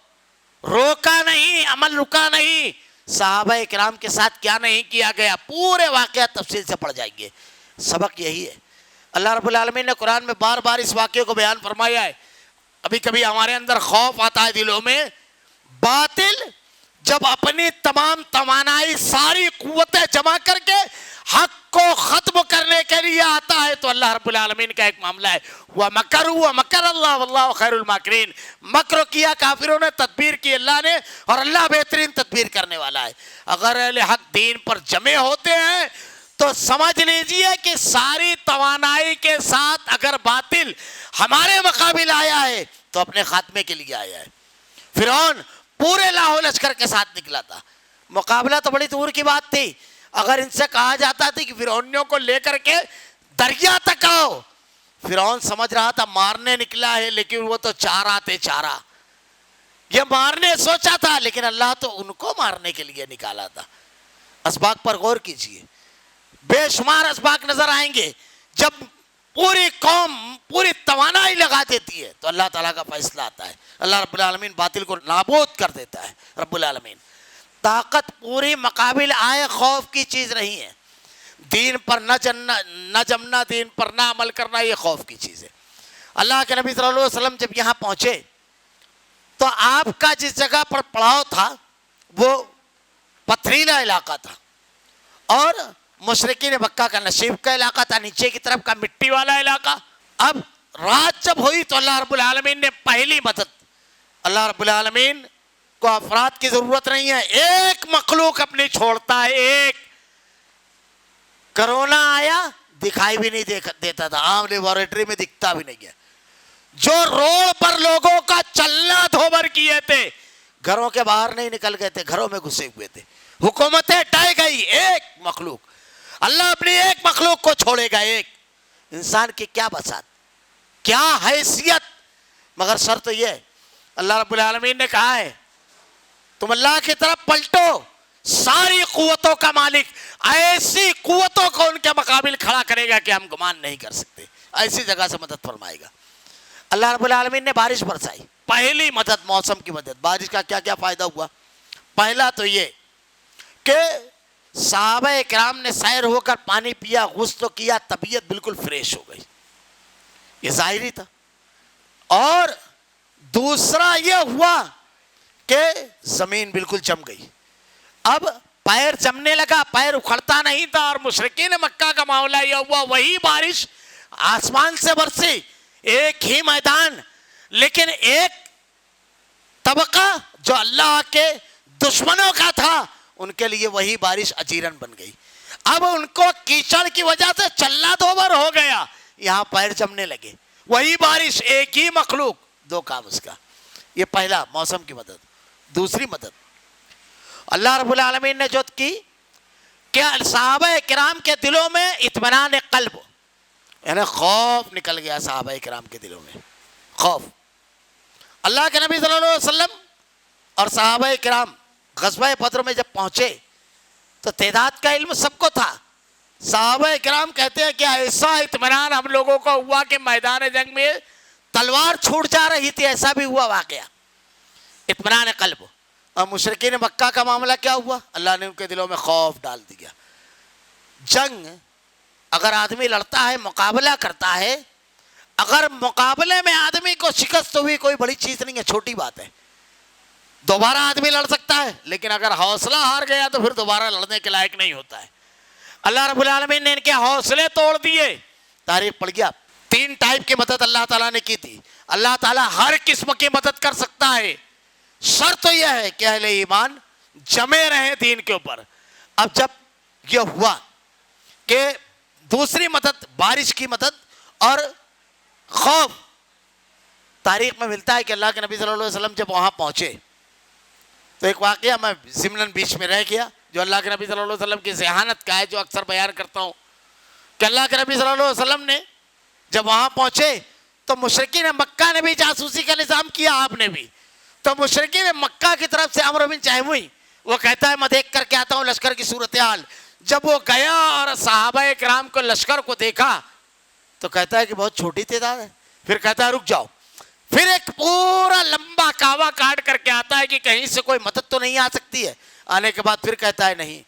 روکا نہیں, عمل رکا نہیں. صحابہ کرام کے ساتھ کیا نہیں کیا گیا, پورے واقعات تفصیل سے پڑھ جائیے. سبق یہی ہے. اللہ رب العالمین نے قرآن میں بار بار اس واقعے کو بیان فرمایا ہے. کبھی کبھی ہمارے اندر خوف آتا ہے دلوں میں، باطل جب اپنی تمام توانائی ساری قوتیں جمع کر کے حق کو ختم کرنے کے لیے آتا ہے تو اللہ رب العالمین کا ایک معاملہ ہے، وَمَكَرُوا وَمَكَرَ اللَّهُ وَاللَّهُ خَيْرُ الْمَاكِرِينَ، مکر کیا کافروں نے، تدبیر کی اللہ نے، اور اللہ بہترین تدبیر کرنے والا ہے۔ اگر اہل حق دین پر جمع ہوتے ہیں تو سمجھ لیجئے کہ ساری توانائی کے ساتھ اگر باطل ہمارے مقابل آیا ہے تو اپنے خاتمے کے لیے آیا ہے۔ فرعون پورے لاہو لشکر کے ساتھ نکلا تھا، مقابلہ تو بڑی دور کی بات تھی، اگر ان سے کہا جاتا تھا کہ فرعونیوں کو لے کر کے دریا تک آؤ، فرعون سمجھ رہا تھا مارنے نکلا ہے، لیکن وہ تو چارہ تھے، چارہ، یہ مارنے سوچا تھا لیکن اللہ تو ان کو مارنے کے لیے نکالا تھا۔ اسباق پر غور کیجئے، بے شمار اسباق نظر آئیں گے، جب پوری قوم پوری توانائی لگا دیتی ہے تو اللہ تعالیٰ کا فیصلہ آتا ہے، اللہ رب العالمین باطل کو نابود کر دیتا ہے۔ رب العالمین طاقت پوری مقابل آئے خوف کی چیز نہیں ہے، دین پر نہ جمنا، دین پر نہ عمل کرنا، یہ خوف کی چیز ہے۔ اللہ کے نبی صلی اللہ علیہ وسلم جب یہاں پہنچے تو آپ کا جس جگہ پر پڑاؤ تھا وہ پتھریلا علاقہ تھا، اور مشرکین مکہ کا نشیب کا علاقہ تھا، نیچے کی طرف کا مٹی والا علاقہ۔ اب رات جب ہوئی تو اللہ رب العالمین نے پہلی مدد، اللہ رب العالمین کو افراد کی ضرورت نہیں ہے، ایک مخلوق اپنی چھوڑتا ہے، ایک۔ کرونا آیا دکھائی بھی نہیں دیتا تھا، عام لیبارٹری میں دکھتا بھی نہیں ہے، جو روڈ پر لوگوں کا چلنا دھوبر کیے تھے، گھروں کے باہر نہیں نکل گئے تھے، گھروں میں گھسے ہوئے تھے، حکومتیں ٹائے گئی، ایک مخلوق، اللہ اپنی ایک مخلوق کو چھوڑے گا، ایک انسان کی کیا بساط، کیا حیثیت، مگر شرط یہ ہے اللہ رب العالمین نے کہا ہے تم اللہ کی طرف پلٹو، ساری قوتوں کا مالک ایسی قوتوں کو ان کے مقابل کھڑا کرے گا کہ ہم گمان نہیں کر سکتے، ایسی جگہ سے مدد فرمائے گا۔ اللہ رب العالمین نے بارش برسائی، پہلی مدد، موسم کی مدد۔ بارش کا کیا کیا فائدہ ہوا؟ پہلا تو یہ کہ صحابہ کرام نے سیر ہو کر پانی پیا، غسل کیا، طبیعت بالکل فریش ہو گئی، یہ ظاہری تھا۔ اور دوسرا یہ ہوا کہ زمین بالکل جم گئی، اب پیر جمنے لگا، پیر اکھڑتا نہیں تھا، اور مشرکین مکہ کا معاملہ یہ ہوا، وہی بارش آسمان سے برسی، ایک ہی میدان، لیکن ایک طبقہ جو اللہ کے دشمنوں کا تھا ان کے لیے وہی بارش اجیرن بن گئی۔ اب ان کو کیچڑ کی وجہ سے چلنا دھوبر ہو گیا، یہاں پیر جمنے لگے، وہی بارش، ایک ہی مخلوق، دو کام اس کا۔ یہ پہلا موسم کی مدد۔ دوسری مدد اللہ رب العالمین نے جو کی کہ صحابہ کرام کے دلوں میں اطمینان قلب، یعنی خوف نکل گیا صحابہ کرام کے دلوں میں، خوف۔ اللہ کے نبی صلی اللہ علیہ وسلم اور صحابہ کرام غزوہ بدر میں جب پہنچے تو تعداد کا علم سب کو تھا، صحابہ کرام کہتے ہیں کہ ایسا اطمینان ہم لوگوں کو ہوا کہ میدان جنگ میں تلوار چھوٹ جا رہی تھی، ایسا بھی ہوا واقعہ، اطمینان قلب۔ اور مشرکین مکہ کا معاملہ کیا ہوا؟ اللہ نے ان کے دلوں میں خوف ڈال دیا۔ جنگ اگر آدمی لڑتا ہے، مقابلہ کرتا ہے، اگر مقابلے میں آدمی کو شکست ہوئی کوئی بڑی چیز نہیں ہے، چھوٹی بات ہے، دوبارہ آدمی لڑ سکتا ہے، لیکن اگر حوصلہ ہار گیا تو پھر دوبارہ لڑنے کے لائق نہیں ہوتا ہے۔ اللہ رب العالمین نے ان کے حوصلے توڑ دیے۔ تاریخ پڑھ گیا، 3 ٹائپ کی مدد اللہ تعالیٰ نے کی تھی۔ اللہ تعالیٰ ہر قسم کی مدد کر سکتا ہے، شرط یہ ہے کہ اہل ایمان جمے رہیں دین کے اوپر۔ اب جب یہ ہوا کہ دوسری مدد، بارش کی مدد اور خوف، تاریخ میں ملتا ہے کہ اللہ کے نبی صلی اللہ علیہ وسلم جب وہاں پہنچے تو ایک واقعہ میں ضمناً بیچ میں رہ گیا جو اللہ کے نبی صلی اللہ علیہ وسلم کی ذہانت کا ہے، جو اکثر بیان کرتا ہوں کہ اللہ کے نبی صلی اللہ علیہ وسلم نے جب وہاں پہنچے تو مشرکین مکہ نے بھی جاسوسی کا نظام کیا، آپ نے بھی۔ تو مشرکین مکہ کی طرف سے عمرو بن جہموی وہ کہتا ہے میں دیکھ کر کے آتا ہوں لشکر کی صورتحال۔ جب وہ گیا اور صحابہ کرام کو لشکر کو دیکھا تو کہتا ہے کہ بہت چھوٹی تعداد ہے، پھر کہتا ہے رک جاؤ، پھر ایک پورا لمبا کعوہ کاٹ کر کے آتا ہے کہ کہیں سے کوئی مدد تو نہیں آ سکتی ہے۔ آنے کے بعد پھر کہتا ہے نہیں،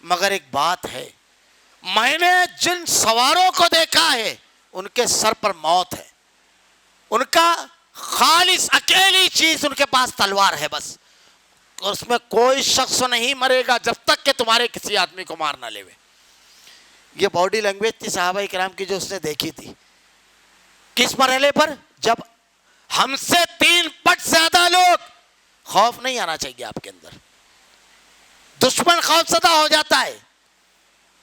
مگر ایک بات ہے، میں نے جن سواروں کو دیکھا ہے ان کے سر پر موت ہے، ان کا خالص اکیلی چیز ان کے پاس تلوار ہے بس، اس میں کوئی شخص نہیں مرے گا جب تک کہ تمہارے کسی آدمی کو مار نہ لے۔ یہ باڈی لینگویج تھی صحابہ کرام کی جو اس نے دیکھی تھی۔ کس مرحلے پر؟ جب ہم سے 3 پٹ زیادہ لوگ، خوف نہیں آنا چاہیے آپ کے اندر، دشمن خوف زدہ ہو جاتا ہے۔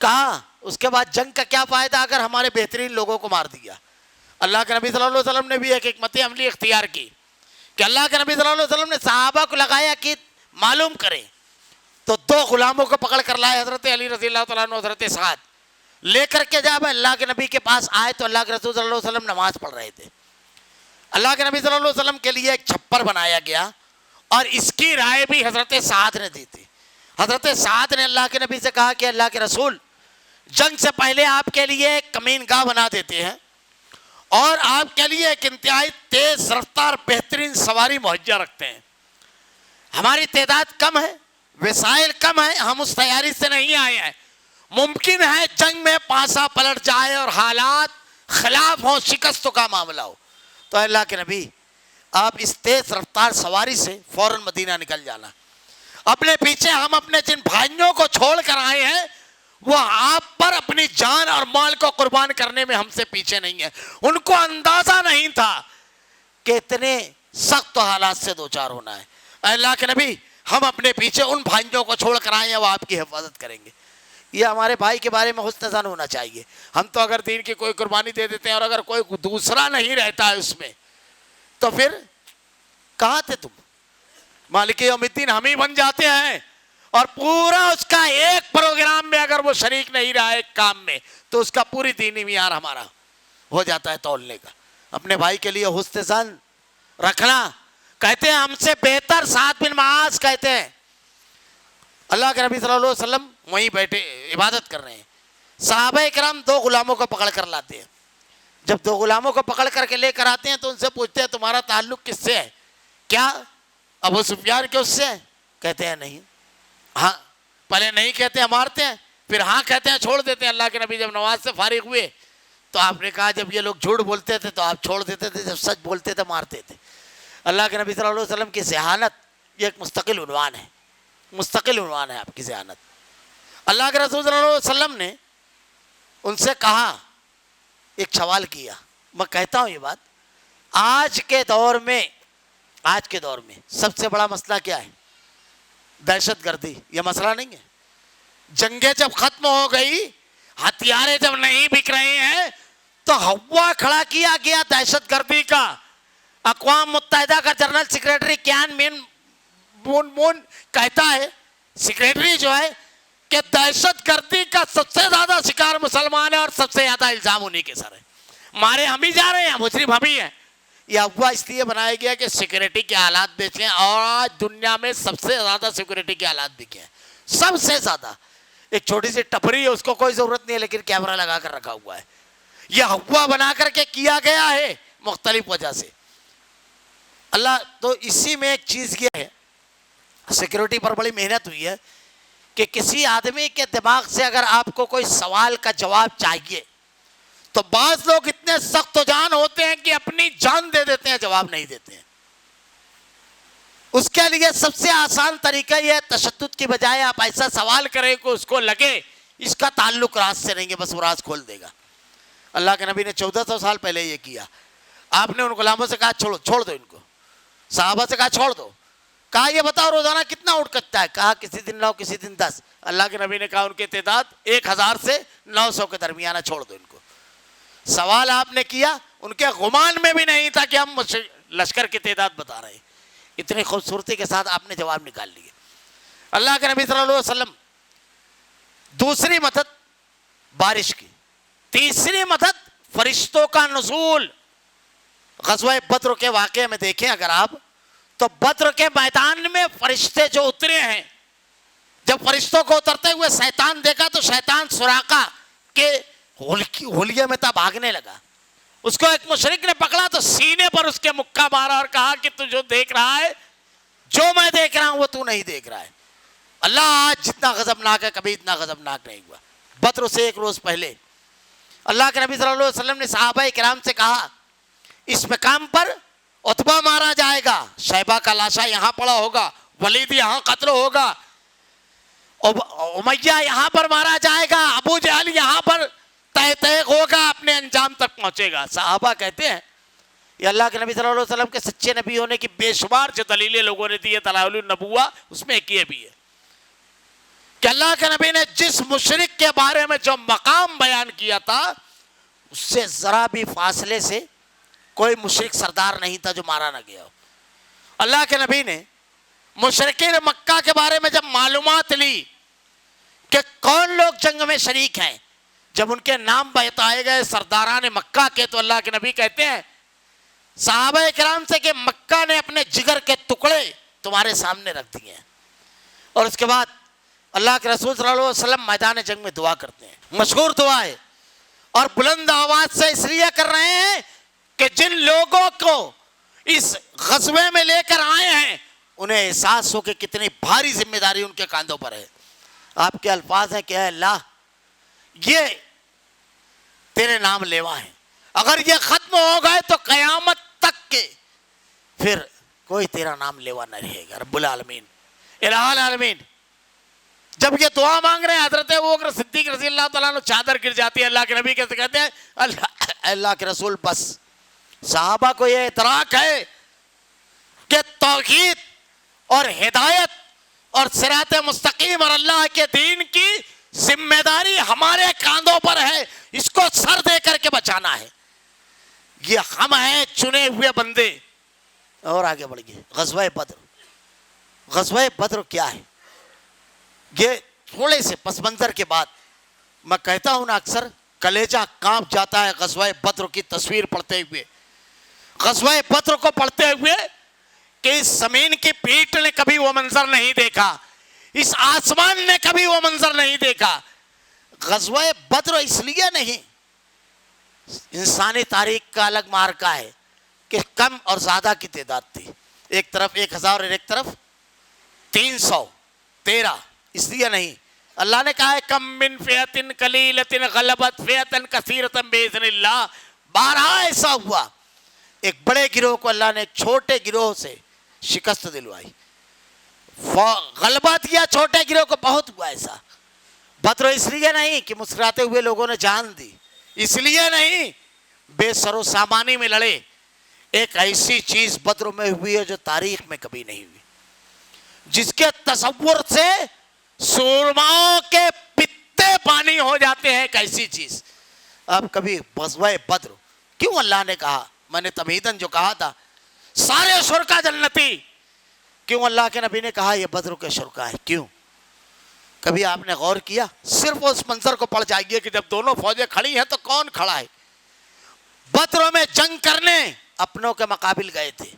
کہا اس کے بعد جنگ کا کیا فائدہ اگر ہمارے بہترین لوگوں کو مار دیا؟ اللہ کے نبی صلی اللہ علیہ وسلم نے بھی ایک حکمت عملی اختیار کی کہ اللہ کے نبی صلی اللہ علیہ وسلم نے صحابہ کو لگایا کہ معلوم کریں، تو 2 غلاموں کو پکڑ کر لائے، حضرت علی رضی اللہ تعالیٰ عنہ، حضرت سعد، لے کر کے جب اللہ کے نبی کے پاس آئے تو اللہ کے رسول صلی اللہ علیہ وسلم نماز پڑھ رہے تھے۔ اللہ کے نبی صلی اللہ علیہ وسلم کے لیے ایک چھپر بنایا گیا، اور اس کی رائے بھی حضرت سعد نے دی تھی۔ حضرت سعد نے اللہ کے نبی سے کہا کہ اللہ کے رسول، جنگ سے پہلے آپ کے لیے ایک کمین گاہ بنا دیتے ہیں، اور آپ کے لیے ایک انتہائی تیز رفتار بہترین سواری مہیا رکھتے ہیں۔ ہماری تعداد کم ہے، وسائل کم ہے، ہم اس تیاری سے نہیں آئے ہیں، ممکن ہے جنگ میں پاسا پلٹ جائے اور حالات خلاف ہوں، شکستوں کا معاملہ ہو، تو اللہ کے نبی آپ اس تیز رفتار سواری سے فوراً مدینہ نکل جانا۔ اپنے پیچھے ہم اپنے جن بھائیوں کو چھوڑ کر آئے ہیں وہ آپ پر اپنی جان اور مال کو قربان کرنے میں ہم سے پیچھے نہیں ہے۔ ان کو اندازہ نہیں تھا کہ اتنے سخت حالات سے دوچار ہونا ہے۔ اللہ کے نبی ہم اپنے پیچھے ان بھائیوں کو چھوڑ کر آئے ہیں، وہ آپ کی حفاظت کریں گے۔ یہ ہمارے بھائی کے بارے میں حسن ظن ہونا چاہیے۔ ہم تو اگر دین کی کوئی قربانی دے دیتے ہیں اور اگر کوئی دوسرا نہیں رہتا ہے اس میں، تو پھر کہاں تھے تم؟ مالک یوم الدین ہم ہی بن جاتے ہیں، اور پورا اس کا ایک پروگرام میں اگر وہ شریک نہیں رہا ایک کام میں، تو اس کا پوری دینی معیار ہمارا ہو جاتا ہے تولنے کا۔ اپنے بھائی کے لیے حسن ظن رکھنا، کہتے ہیں ہم سے بہتر سعد بن معاذ کہتے ہیں، اللہ کے نبی صلی اللہ علیہ وسلم وہیں بیٹھے عبادت کر رہے ہیں، صحابہ کرام 2 غلاموں کو پکڑ کر لاتے ہیں۔ جب 2 غلاموں کو پکڑ کر کے لے کر آتے ہیں تو ان سے پوچھتے ہیں تمہارا تعلق کس سے ہے؟ کیا ابو سفیان کے اس سے ہے؟ کہتے ہیں نہیں۔ ہاں، پہلے نہیں کہتے ہیں مارتے ہیں، پھر ہاں کہتے ہیں چھوڑ دیتے ہیں۔ اللہ کے نبی جب نماز سے فارغ ہوئے تو آپ نے کہا جب یہ لوگ جھوٹ بولتے تھے تو آپ چھوڑ دیتے تھے، جب سچ بولتے تھے مارتے تھے۔ اللہ کے نبی صلی اللہ علیہ وسلم کی ذہانت یہ ایک مستقل عنوان ہے، مستقل عنوان ہے آپ کی ذہانت۔ اللہ کے رسول صلی اللہ علیہ وسلم نے ان سے کہا، ایک سوال کیا، میں کہتا ہوں یہ بات، آج کے دور میں سب سے بڑا مسئلہ کیا ہے؟ دہشت گردی۔ یہ مسئلہ نہیں ہے۔ جنگیں جب ختم ہو گئی، ہتھیاریں جب نہیں بک رہے ہیں، تو ہوا کھڑا کیا گیا دہشت گردی کا۔ اقوام متحدہ کا جنرل سیکریٹری کیان مون کہتا ہے، سیکریٹری جو ہے، کہ دہشت گردی کا سب سے زیادہ شکار مسلمان ہے اور سب سے زیادہ الزام انہی کے سر ہے۔ مارے ہم ہی جا رہے ہیں، مجرم ہم ہی ہیں۔ یہ افواہ اس لیے بنایا گیا کہ سیکورٹی کے حالات بیچیں، اور آج دنیا میں سب سے زیادہ سیکورٹی کے حالات بکے ہیں، سب سے زیادہ۔ ایک چھوٹی سی ٹپری ہے، اس کو کوئی ضرورت نہیں ہے، لیکن کیمرہ لگا کر رکھا ہوا ہے۔ یہ افواہ بنا کر کے کیا گیا ہے مختلف وجہ سے۔ اللہ تو اسی میں ایک چیز یہ ہے، سیکورٹی پر بڑی محنت ہوئی ہے کہ کسی آدمی کے دماغ سے اگر آپ کو کوئی سوال کا جواب چاہیے تو بعض لوگ اتنے سخت و جان ہوتے ہیں کہ اپنی جان دے دیتے ہیں، جواب نہیں دیتے ہیں۔ اس کے لیے سب سے آسان طریقہ یہ ہے، تشدد کی بجائے آپ ایسا سوال کریں کہ اس کو لگے اس کا تعلق راز سے نہیں ہے، بس وہ راز کھول دے گا۔ اللہ کے نبی نے 1400 سال پہلے یہ کیا۔ آپ نے ان غلاموں سے کہا چھوڑ دو ان کو، صحابہ سے کہا چھوڑ دو، کہا یہ بتاؤ روزانہ کتنا اٹھ کرتا ہے؟ کہا کسی دن 9 کسی دن 10۔ اللہ کے نبی نے کہا ان کی تعداد 1000 سے 900 کے درمیان ہے، چھوڑ دو ان کو۔ سوال آپ نے کیا، ان کے گمان میں بھی نہیں تھا کہ ہم لشکر کی تعداد بتا رہے ہیں، اتنی خوبصورتی کے ساتھ آپ نے جواب نکال لیے۔ اللہ کے نبی صلی اللہ علیہ وسلم دوسری مدد بارش کی، تیسری مدد فرشتوں کا نزول۔ غزوہ بدر کے واقعے میں دیکھیں اگر آپ، تو بدر کے میدان میں فرشتے جو اترے ہیں، جب فرشتوں کو اترتے ہوئے شیطان دیکھا تو شیطان سراقہ کے ہولیے میں تھا، بھاگنے لگا۔ اس کو ایک مشرک نے پکڑا تو سینے پر اس کے مکہ مارا اور کہا کہ تو جو دیکھ رہا ہے، جو میں دیکھ رہا ہوں وہ تو نہیں دیکھ رہا ہے۔ اللہ آج جتنا غضبناک ہے کبھی اتنا غضبناک نہیں ہوا۔ بدر سے 1 روز پہلے اللہ کے نبی صلی اللہ علیہ وسلم نے صحابہ کرام سے کہا، اس مقام پر عتبہ مارا جائے گا، شیبہ کا لاشا یہاں پڑا ہوگا، ولید یہاں قتل ہوگا، امیہ یہاں پر مارا جائے گا، ابو جہل یہاں پر تحقیق ہوگا، اپنے انجام تک پہنچے گا۔ صحابہ کہتے ہیں یہ اللہ کے نبی صلی اللہ علیہ وسلم کے سچے نبی ہونے کی بے شمار جو دلیلیں لوگوں نے دی ہے دلائل النبوہ، اس میں ایک یہ بھی ہے کہ اللہ کے نبی نے جس مشرک کے بارے میں جو مقام بیان کیا تھا اس سے ذرا بھی فاصلے سے کوئی مشرک سردار نہیں تھا جو مارا نہ گیا ہو۔ اللہ کے نبی نے مشرکین مکہ کے بارے میں جب معلومات لی کہ کون لوگ جنگ میں شریک ہیں، جب ان کے نام بتائے گئے سرداران مکہ کے، تو اللہ کے نبی کہتے ہیں صحابہ کرام سے کہ مکہ نے اپنے جگر کے ٹکڑے تمہارے سامنے رکھ دیے ہیں۔ اور اس کے بعد اللہ کے رسول صلی اللہ علیہ وسلم میدان جنگ میں دعا کرتے ہیں، مشہور دعا ہے، اور بلند آواز سے اس لیے کر رہے ہیں کہ جن لوگوں کو اس غزوے میں لے کر آئے ہیں انہیں احساس ہو کہ کتنی بھاری ذمہ داری ان کے کاندھوں پر ہے۔ آپ کے الفاظ ہیں کہ اے اللہ یہ تیرے نام لیوا ہیں، اگر یہ ختم ہو گئے تو قیامت تک کے پھر کوئی تیرا نام لیوا نہ رہے گا۔ رب العالمین الہ العالمین جب یہ دعا مانگ رہے ہیں، حضرت ابوبکر صدیق رضی اللہ تعالیٰ عنہ چادر گر جاتی ہے، اللہ کے نبی کہتے ہیں اللہ کے رسول بس۔ صحابہ کو یہ ادراک ہے کہ توحید اور ہدایت اور صراط مستقیم اور اللہ کے دین کی ذمہ داری ہمارے کاندھوں پر ہے، اس کو سر دے کر کے بچانا ہے، یہ ہم ہیں چنے ہوئے بندے۔ اور آگے بڑھئے، غزوہ بدر۔ غزوہ بدر کیا ہے؟ یہ تھوڑے سے پس منظر کے بعد میں کہتا ہوں نا، اکثر کلیجہ کانپ جاتا ہے غزوہ بدر کی تصویر پڑھتے ہوئے، غزوہ بدر کو پڑھتے ہوئے کہ اس زمین کی پیٹ نے کبھی وہ منظر نہیں دیکھا، اس آسمان نے کبھی وہ منظر نہیں دیکھا۔ غزوہ بدر اس لیے نہیں، انسانی تاریخ کا الگ مارکہ ہے کہ کم اور زیادہ کی تعداد تھی، ایک طرف 1000 اور ایک طرف 313، اس لیے نہیں۔ اللہ نے کہا ہے کم من فئۃ قلیلۃ غلبت فئۃ کثیرۃ باذن اللہ۔ بارہا ایسا ہوا ایک بڑے گروہ کو اللہ نے ایک چھوٹے گروہ سے شکست دلوائی، غلبہ دیا چھوٹے گروہ کو، بہت ہوا ایسا۔ بدر اس لیے نہیں کہ مسکراتے ہوئے لوگوں نے جان دی، اس لیے نہیں، بے سر و سامانی میں لڑے۔ ایک ایسی چیز بدر میں ہوئی ہے جو تاریخ میں کبھی نہیں ہوئی، جس کے تصور سے سورماؤں کے پتے پانی ہو جاتے ہیں، ایک ایسی چیز۔ اب کبھی غزوہ بدر کیوں اللہ نے کہا، میں نے تمہیداً جو کہا تھا سارے شرکا جنتی، کیوں اللہ کے نبی نے کہا یہ بدر کے شرکا ہے؟ کیوں؟ کبھی آپ نے غور کیا؟ صرف اس منظر کو پڑھ جائیے کہ جب دونوں فوجیں کھڑی ہیں تو کون کھڑا ہے؟ بدر میں جنگ کرنے اپنوں کے مقابل گئے تھے،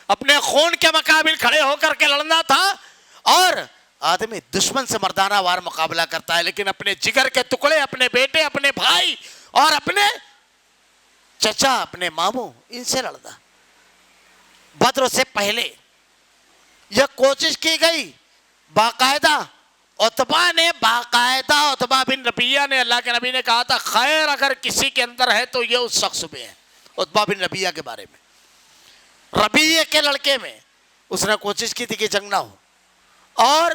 اپنے خون کے مقابل کھڑے ہو کر کے لڑنا تھا، اور آدمی دشمن سے مردانہ وار مقابلہ کرتا ہے لیکن اپنے جگر کے ٹکڑے، اپنے بیٹے، اپنے بھائی اور اپنے چچا، اپنے ماموں، ان سے لڑتا۔ بدر سے پہلے یہ کوشش کی گئی باقاعدہ، عتبہ بن ربیعہ نے، اللہ کے نبی نے کہا تھا خیر اگر کسی کے اندر ہے تو یہ اس شخص میں ہے۔ عتبہ بن ربیعہ کے بارے میں، ربیعہ کے لڑکے میں، اس نے کوشش کی تھی کہ جنگ نہ ہو، اور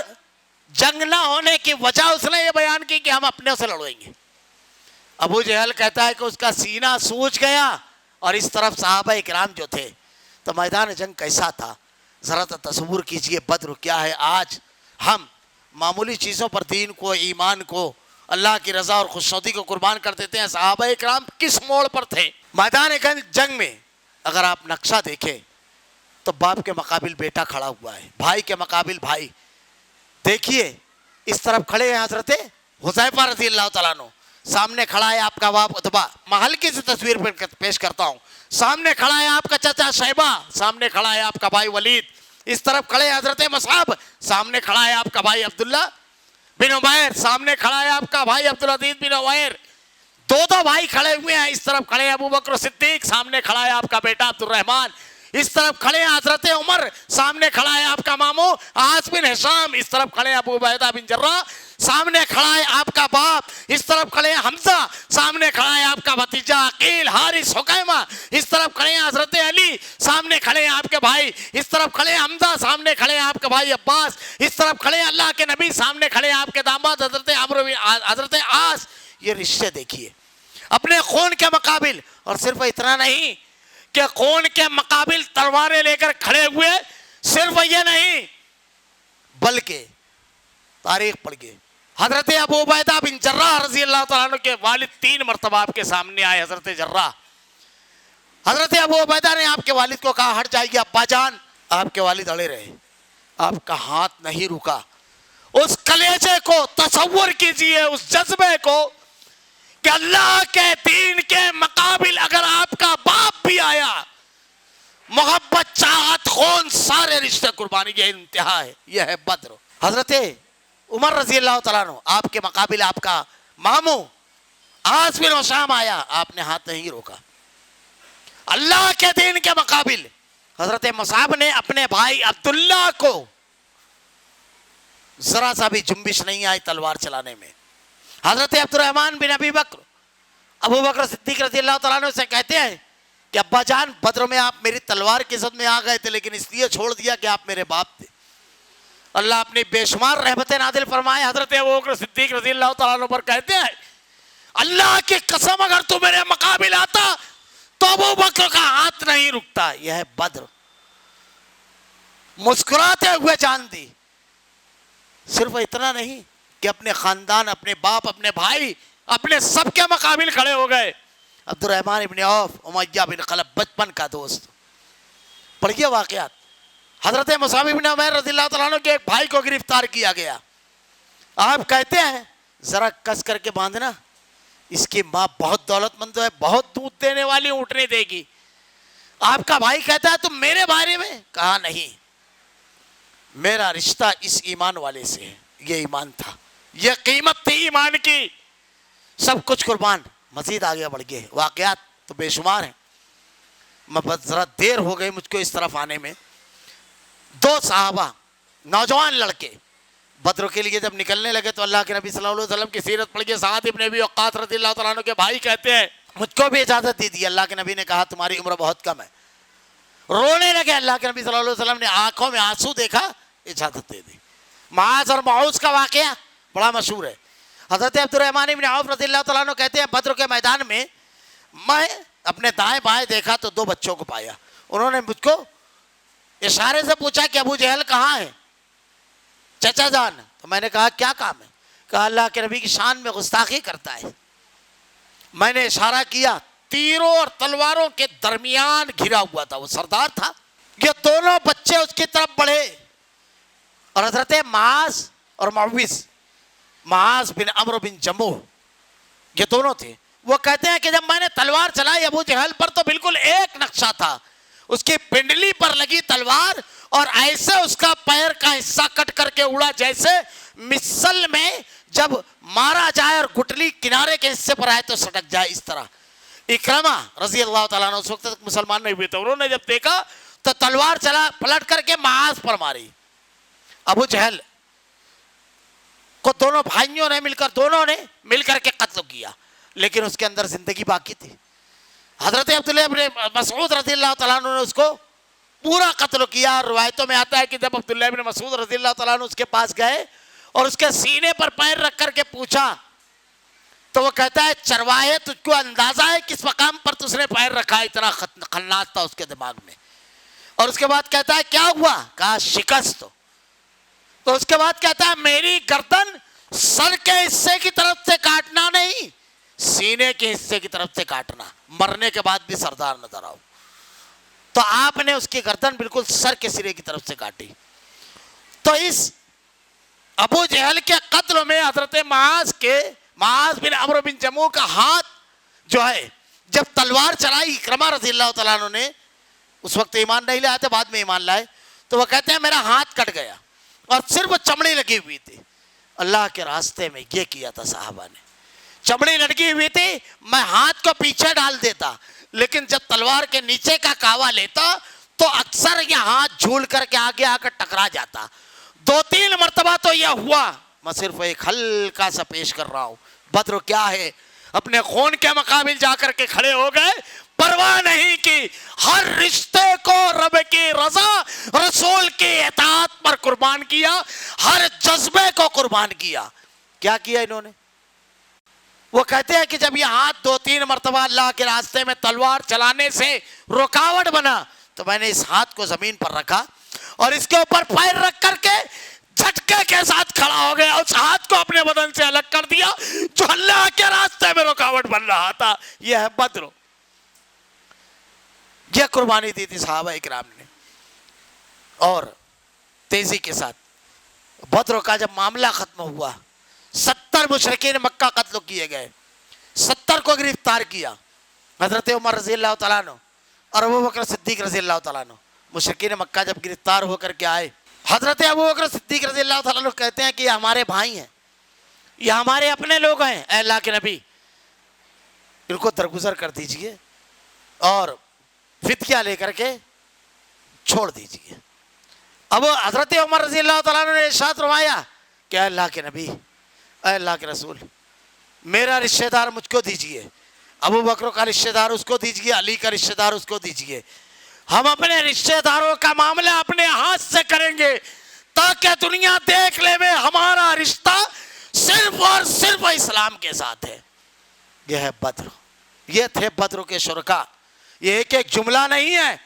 جنگ نہ ہونے کی وجہ اس نے یہ بیان کی کہ ہم اپنے سے لڑیں گے۔ ابو جہل کہتا ہے کہ اس کا سینہ سوج گیا، اور اس طرف صحابہ کرام جو تھے، تو میدان جنگ کیسا تھا ذرا تصور کیجئے۔ بدر کیا ہے؟ آج ہم معمولی چیزوں پر دین کو، ایمان کو، اللہ کی رضا اور خوشنودی کو قربان کر دیتے ہیں۔ صحابہ کرام کس موڑ پر تھے؟ میدان جنگ میں اگر آپ نقشہ دیکھیں تو باپ کے مقابل بیٹا کھڑا ہوا ہے، بھائی کے مقابل بھائی۔ دیکھیے اس طرف کھڑے ہیں حضرت حذیفہ رضی اللہ تعالیٰ عنہ، سامنے کھڑا ہے آپ کا باپ عتبہ، میں ہلکی سی تصویر پیش کرتا ہوں، سامنے کھڑا ہے آپ کا چچا شیبہ، سامنے کھڑا ہے آپ کا بھائی ولید، اس طرف کھڑے ہیں حضرت مصعب، سامنے کھڑا ہے آپ کا بھائی عبداللہ بن عمیر، سامنے کھڑا ہے آپ کا بھائی عبدالعزیز بن عمیر، دو بھائی کھڑے ہوئے ہیں۔ اس طرف کھڑے ہیں ابوبکر صدیق، سامنے کھڑا ہے آپ کا بیٹا عبد الرحمن، اس طرف کھڑے ہیں حضرت عمر، سامنے کھڑا ہے آپ کا ماموں عاص بن ہشام، اس طرف کھڑے ہیں ابو عبیدہ بن جراح، سامنے کھڑا ہے آپ کا باپ، اس طرف کھڑے ہیں حمزہ، سامنے کھڑا ہے آپ کا بھتیجا عقیل، حارث، حکیمہ، اس طرف کھڑے ہیں حضرت علی، سامنے کھڑے ہیں آپ کے بھائی، اس طرف کھڑے ہیں حمزہ، سامنے کھڑے ہیں آپ کے بھائی عباس، اس طرف کھڑے ہیں اللہ کے نبی، سامنے کھڑے ہیں آپ کے داماد حضرت عاص۔ یہ رشتے دیکھیے اپنے خون کے مقابل، اور صرف اتنا نہیں کہ خون کے مقابل تلواریں لے کر کھڑے ہوئے، صرف یہ نہیں بلکہ تاریخ پڑھ گئے، حضرت ابو عبیدہ بن جراح رضی اللہ تعالیٰ عنہ کے والد 3 مرتبہ آپ کے سامنے آئے۔ حضرت جراح، حضرت ابو عبیدہ نے آپ کے والد کو کہا ہٹ جائیے ابا جان، آپ کے والد اڑے رہے، آپ کا ہاتھ نہیں رکا۔ اس کلیجے کو تصور کیجئے، اس جذبے کو کہ اللہ کے دین کے مقابل اگر آپ کا باپ بھی آیا، محبت، چاہت، خون، سارے رشتے قربانی کی انتہا ہے، یہ ہے بدر۔ حضرت عمر رضی اللہ تعالیٰ عنہ، آپ کے مقابل آپ کا ماموں عاص بن ہشام آیا، آپ نے ہاتھ نہیں روکا۔ اللہ کے دین کے مقابل حضرت مصعب نے اپنے بھائی عبداللہ کو ذرا سا بھی جنبش نہیں آئی تلوار چلانے میں۔ حضرت عبد الرحمن بن ابی بکر، ابو بکر صدیق رضی اللہ تعالیٰ عنہ سے کہتے ہیں کہ ابا جان بدر میں آپ میری تلوار کی عزت میں آ گئے تھے، لیکن اس لیے چھوڑ دیا کہ آپ میرے باپ تھے۔ اللہ اپنی بے شمار رحمتیں نازل فرمائے۔ حضرت ابو بکر صدیق رضی اللہ تعالیٰ عنہ پر کہتے ہیں اللہ کی قسم اگر تو میرے مقابل آتا تو ابو بکر کا ہاتھ نہیں رکتا۔ یہ ہے بدر۔ مسکراتے ہوئے جان دی۔ صرف اتنا نہیں کہ اپنے خاندان، اپنے باپ، اپنے بھائی، اپنے سب کے مقابل کھڑے ہو گئے۔ عبد الرحمن ابن عوف، امیہ بن خلف، بچپن کا دوست، پڑھیے واقعات۔ حضرت مصعب بن عمیر رضی اللہ تعالیٰ عنہ کے ایک بھائی کو گرفتار کیا گیا۔ آپ کہتے ہیں ذرا کس کر کے باندھنا، اس کی ماں بہت دولت مند ہے، بہت دودھ دینے والی اونٹ نہیں دے گی۔ آپ کا بھائی کہتا ہے تم میرے بارے میں؟ کہا نہیں، میرا رشتہ اس ایمان والے سے ہے۔ یہ ایمان تھا، یہ قیمت تھی ایمان کی، سب کچھ قربان۔ مزید آگے بڑھ گئے، واقعات تو بے شمار ہیں، میں بس ذرا دیر ہو گئی مجھ کو اس طرف آنے میں۔ 2 صحابہ نوجوان لڑکے بدر کے لیے جب نکلنے لگے تو اللہ کے نبی صلی اللہ علیہ وسلم کی سیرت پڑھ کے سعد ابن ابی وقاص رضی اللہ تعالیٰ عنہ کے بھائی کہتے ہیں مجھ کو بھی اجازت دی تھی۔ اللہ کے نبی نے کہا تمہاری عمر بہت کم ہے۔ رونے لگے، اللہ کے نبی صلی اللہ علیہ وسلم نے آنکھوں میں آنسو دیکھا، اجازت دے دی۔ معاذ اور معوذ کا واقعہ بڑا مشہور ہے۔ حضرت عبد الرحمن بن عوف رضی اللہ تعالیٰ عنہ کہتے ہیں بدر کے میدان میں میں اپنے دائیں بائیں دیکھا تو 2 بچوں کو پایا۔ انہوں نے مجھ کو اشارے سے پوچھا کہ ابو جہل کہاں ہے چچا جان؟ تو میں نے کہا کیا کام ہے؟ کہا اللہ کے نبی کی شان میں گستاخی کرتا ہے۔ میں نے اشارہ کیا، تیروں اور تلواروں کے درمیان گھرا ہوا تھا، وہ سردار تھا۔ یہ دونوں بچے اس کی طرف بڑھے، اور حضرت معاذ اور معاذ بن عمرو بن جموح، یہ دونوں تھے۔ وہ کہتے ہیں کہ جب میں نے تلوار چلائی ابو جہل پر تو بالکل ایک نقشہ تھا، اس کی پنڈلی پر لگی تلوار اور ایسے اس کا پیر کا حصہ کٹ کر کے اڑا جیسے مثل میں جب مارا جائے اور گٹلی کنارے کے حصے پر آئے تو سٹک جائے، اس طرح۔ اکرمہ رضی اللہ تعالیٰ عنہ اس وقت تک مسلمان نہیں ہوئے تھے، انہوں نے جب دیکھا تو تلوار چلا پلٹ کر کے معاذ پر ماری۔ ابو جہل کو دونوں بھائیوں نے مل کر کے قتل کیا، لیکن اس کے اندر زندگی باقی تھی۔ حضرت عبداللہ بن مسعود رضی اللہ تعالیٰ عنہ نے اس کو پورا قتل کیا۔ روایتوں میں آتا ہے کہ جب عبداللہ بن مسعود رضی اللہ تعالیٰ عنہ اس کے پاس گئے اور اس کے سینے پر پیر رکھ کر کے پوچھا تو وہ کہتا ہے چرواہے تجھ کو اندازہ ہے کس مقام پر تُس نے پیر رکھا؟ اتنا خناس تھا اس کے دماغ میں۔ اور اس کے بعد کہتا ہے کیا ہوا؟ کہا شکست۔ تو اس کے بعد کہتا ہے میری گردن سر کے حصے کی طرف سے کاٹنا نہیں، سینے کے حصے کی طرف سے کاٹنا، مرنے کے بعد بھی سردار نظر آؤ۔ تو آپ نے اس کی گردن بالکل سر کے سرے کی طرف سے کاٹی۔ تو اس ابو جہل کے قتل میں حضرت معاذ بن عمرو بن جموح کا ہاتھ جو ہے، جب تلوار چلائی اکرمہ رضی اللہ تعالیٰ عنہ نے، اس وقت ایمان نہیں لائے تھے، بعد میں ایمان لائے، تو وہ کہتے ہیں میرا ہاتھ کٹ گیا اور صرف چمڑی لگی ہوئی تھی۔ اللہ کے راستے میں یہ کیا تھا صحابہ نے، چمڑی لٹکی ہوئی تھی، میں ہاتھ کو پیچھے ڈال دیتا، لیکن جب تلوار کے نیچے کا کاوا لیتا تو اکثر یہ ہاتھ جھول کر کے آگے آ کر ٹکرا جاتا۔ 2-3 مرتبہ تو یہ ہوا میں صرف ایک ہلکا سا پیش کر رہا ہوں. بدر کیا ہے؟ اپنے خون کے مقابل جا کر کے کھڑے ہو گئے, پرواہ نہیں کی, ہر رشتے کو رب کی رضا رسول کی اطاعت پر قربان کیا, ہر جذبے کو قربان کیا. کیا کیا انہوں نے؟ وہ کہتے ہیں کہ جب یہ ہاتھ 2-3 مرتبہ اللہ کے راستے میں تلوار چلانے سے رکاوٹ بنا تو میں نے اس ہاتھ کو زمین پر رکھا اور اس کے اوپر پیر رکھ کر کے جھٹکے کے ساتھ کھڑا ہو گیا, اس ہاتھ کو اپنے بدن سے الگ کر دیا جو اللہ کے راستے میں رکاوٹ بن رہا تھا. یہ ہے بدر. یہ قربانی دی تھی صحابہ اکرام نے. اور تیزی کے ساتھ بدر کا جب معاملہ ختم ہوا, 70 مشرکین مکہ قتل کیے گئے, 70 کو گرفتار کیا. حضرت عمر رضی اللہ تعالیٰ عنہ اور ابو بکر صدیق رضی اللہ تعالیٰ عنہ مشرکین مکہ جب گرفتار ہو کر کے آئے, حضرت ابو بکر صدیق رضی اللہ تعالیٰ عنہ کہتے ہیں کہ یہ ہمارے بھائی ہیں, یہ ہمارے اپنے لوگ ہیں, اے اللہ کے نبی ان کو درگزر کر دیجئے اور فدیہ لے کر کے چھوڑ دیجئے. اب حضرت عمر رضی اللہ تعالیٰ عنہ نے ارشاد فرمایا کہ اے اللہ کے نبی, اے اللہ کے رسول, میرا رشتہ دار مجھ کو دیجئے, ابو بکر کا رشتہ دار اس کو دیجئے, علی کا رشتہ دار اس کو دیجئے. ہم اپنے رشتہ داروں کا معاملہ اپنے ہاتھ سے کریں گے تاکہ دنیا دیکھ لے میں ہمارا رشتہ صرف اور صرف اسلام کے ساتھ ہے. یہ ہے بدر. یہ تھے بدر کے شرکا. یہ ایک ایک جملہ نہیں ہے,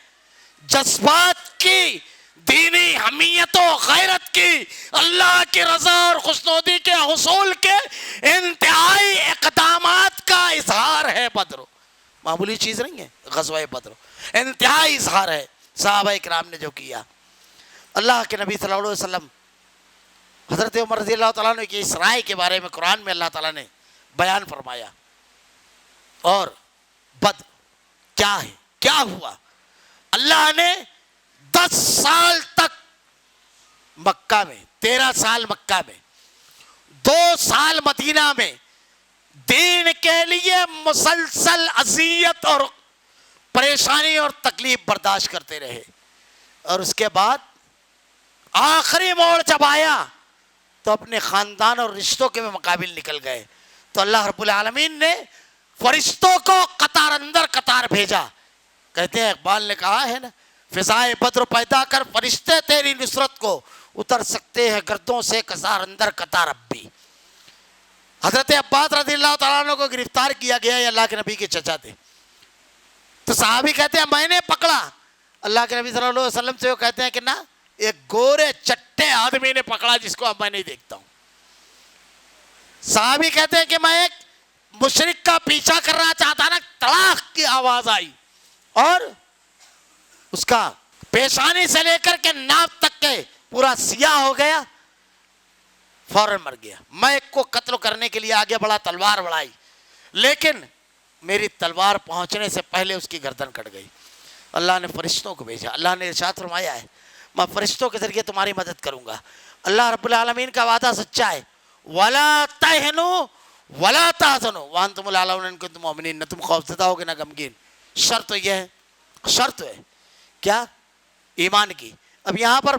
جذبات کی, دینی حمیت و غیرت کی, اللہ کی رضا اور خوشنودی کے حصول کے انتہائی اقدامات کا اظہار ہے بدر. معمولی چیز نہیں ہے غزوہ بدر, انتہائی اظہار ہے صحابہ اکرام نے جو کیا. اللہ کے نبی صلی اللہ علیہ وسلم حضرت عمر رضی اللہ تعالیٰ نے کی اس رائے کے بارے میں قرآن میں اللہ تعالیٰ نے بیان فرمایا. اور بدر کیا ہے, کیا ہوا؟ اللہ نے 10 سال تک مکہ میں, 13 سال مکہ میں, 2 سال مدینہ میں دین کے لیے مسلسل اذیت اور پریشانی اور تکلیف برداشت کرتے رہے. اور اس کے بعد آخری موڑ جب آیا تو اپنے خاندان اور رشتوں کے مقابل نکل گئے. تو اللہ رب العالمین نے فرشتوں کو قطار اندر قطار بھیجا. کہتے ہیں اقبال نے کہا ہے نا, فضائے بدر پیدا کر فرشتے تیری نصرت کو اتر سکتے ہیں گردوں سے قطار اندر قطار اب بھی. حضرت عباس رضی اللہ تعالیٰ عنہ کو گرفتار کیا گیا, یہ اللہ کے نبی کے چچا تھے. تو صحابی کہتے ہیں میں نے پکڑا. اللہ کے نبی صلی اللہ علیہ وسلم سے وہ کہتے ہیں کہ نا, ایک گورے چٹے آدمی نے پکڑا جس کو اب میں نہیں دیکھتا ہوں. صحابی کہتے ہیں کہ میں ایک مشرک کا پیچھا کرنا چاہتا نا, تڑاک کی آواز آئی اور اس کا پیشانی سے لے کر کے ناک تک کے پورا سیاہ ہو گیا, فوراً مر گیا. میں ایک کو قتل کرنے کے لیے آگے بڑھا, تلوار بڑھائی, لیکن میری تلوار پہنچنے سے پہلے اس کی گردن کٹ گئی. اللہ نے فرشتوں کو بھیجا. اللہ نے ارشاد فرمایا ہے میں فرشتوں کے ذریعے تمہاری مدد کروں گا. اللہ رب العالمین کا وعدہ سچا ہے, وَلَا تَهِنُوا وَلَا تَحْزَنُوا وَأَنْتُمُ الْأَعْلَوْنَ إِن كُنتُم مُؤْمِنِينَ. نہ تم خوفزدہ ہوگے نہ غمگین. شرط یہ ہے, شرط ہے کیا؟ ایمان کی. اب یہاں پر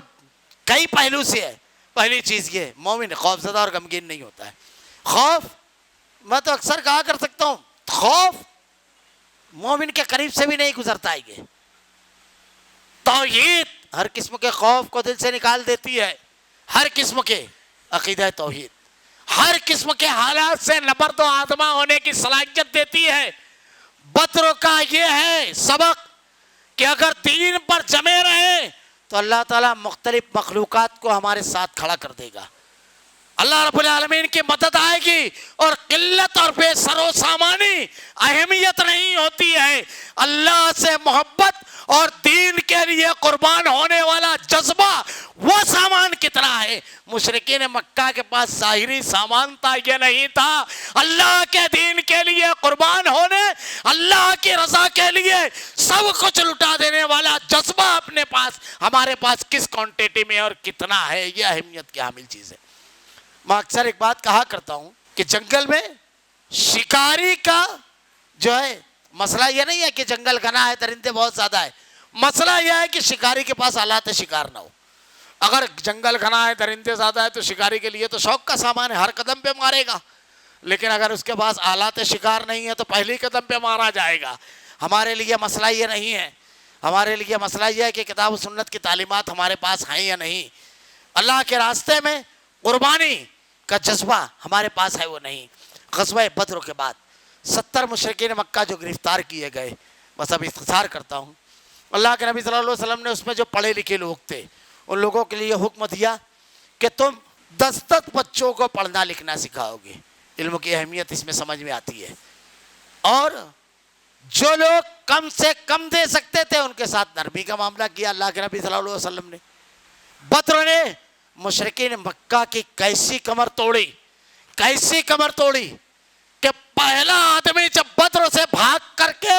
کئی پہلو سے ہے. پہلی چیز یہ, مومن خوفزدہ اور غمگین نہیں ہوتا ہے. خوف, میں تو اکثر کہا کر سکتا ہوں, خوف مومن کے قریب سے بھی نہیں گزرتا ہے. یہ توحید ہر قسم کے خوف کو دل سے نکال دیتی ہے. ہر قسم کے عقیدہ توحید ہر قسم کے حالات سے نبرد و آزما ہونے کی صلاحیت دیتی ہے. بدر کا یہ ہے سبق کہ اگر دین پر جمے رہے تو اللہ تعالیٰ مختلف مخلوقات کو ہمارے ساتھ کھڑا کر دے گا. اللہ رب العالمین کی مدد آئے گی اور قلت اور بے سر و سامانی اہمیت نہیں ہوتی ہے. اللہ سے محبت اور دین کے لیے قربان ہونے والا جذبہ وہ سامان کتنا ہے. مشرکین مکہ کے پاس ظاہری سامان تھا, یہ نہیں تھا. اللہ کے دین کے لیے قربان ہونے, اللہ کی رضا کے لیے سب کچھ لٹا دینے والا جذبہ اپنے پاس, ہمارے پاس کس کوانٹیٹی میں اور کتنا ہے, یہ اہمیت کی حامل چیز ہے. میں اکثر ایک بات کہا کرتا ہوں کہ جنگل میں شکاری کا جو ہے مسئلہ یہ نہیں ہے کہ جنگل گھنا ہے, درندے بہت زیادہ ہے. مسئلہ یہ ہے کہ شکاری کے پاس آلات شکار نہ ہو. اگر جنگل گھنا ہے، درندے زیادہ ہے تو شکاری کے لیے تو شوق کا سامان ہے، ہر قدم پہ مارے گا. لیکن اگر اس کے پاس آلات شکار نہیں ہے تو پہلی قدم پہ مارا جائے گا. ہمارے لیے مسئلہ یہ نہیں ہے. ہمارے لیے مسئلہ یہ ہے کہ کتاب و سنت کی تعلیمات ہمارے پاس ہیں یا نہیں. اللہ کے راستے میں قربانی کا جذبہ ہمارے پاس ہے وہ نہیں. غزوہ بدر کے بعد 70 مشرکین مکہ جو گرفتار کیے گئے، بس اب اختصار کرتا ہوں. اللہ کے نبی صلی اللہ علیہ وسلم نے اس میں جو پڑھے لکھے لوگ تھے ان لوگوں کے لیے حکم دیا کہ تم 10 بچوں کو پڑھنا لکھنا سکھاؤ گے. علم کی اہمیت اس میں سمجھ میں آتی ہے. اور جو لوگ کم سے کم دے سکتے تھے ان کے ساتھ نرمی کا معاملہ کیا اللہ کے نبی صلی اللہ علیہ وسلم نے. بدر نے مشرکین مکہ کی کیسی کمر توڑی کہ پہلا آدمی جب بدر سے بھاگ کر کے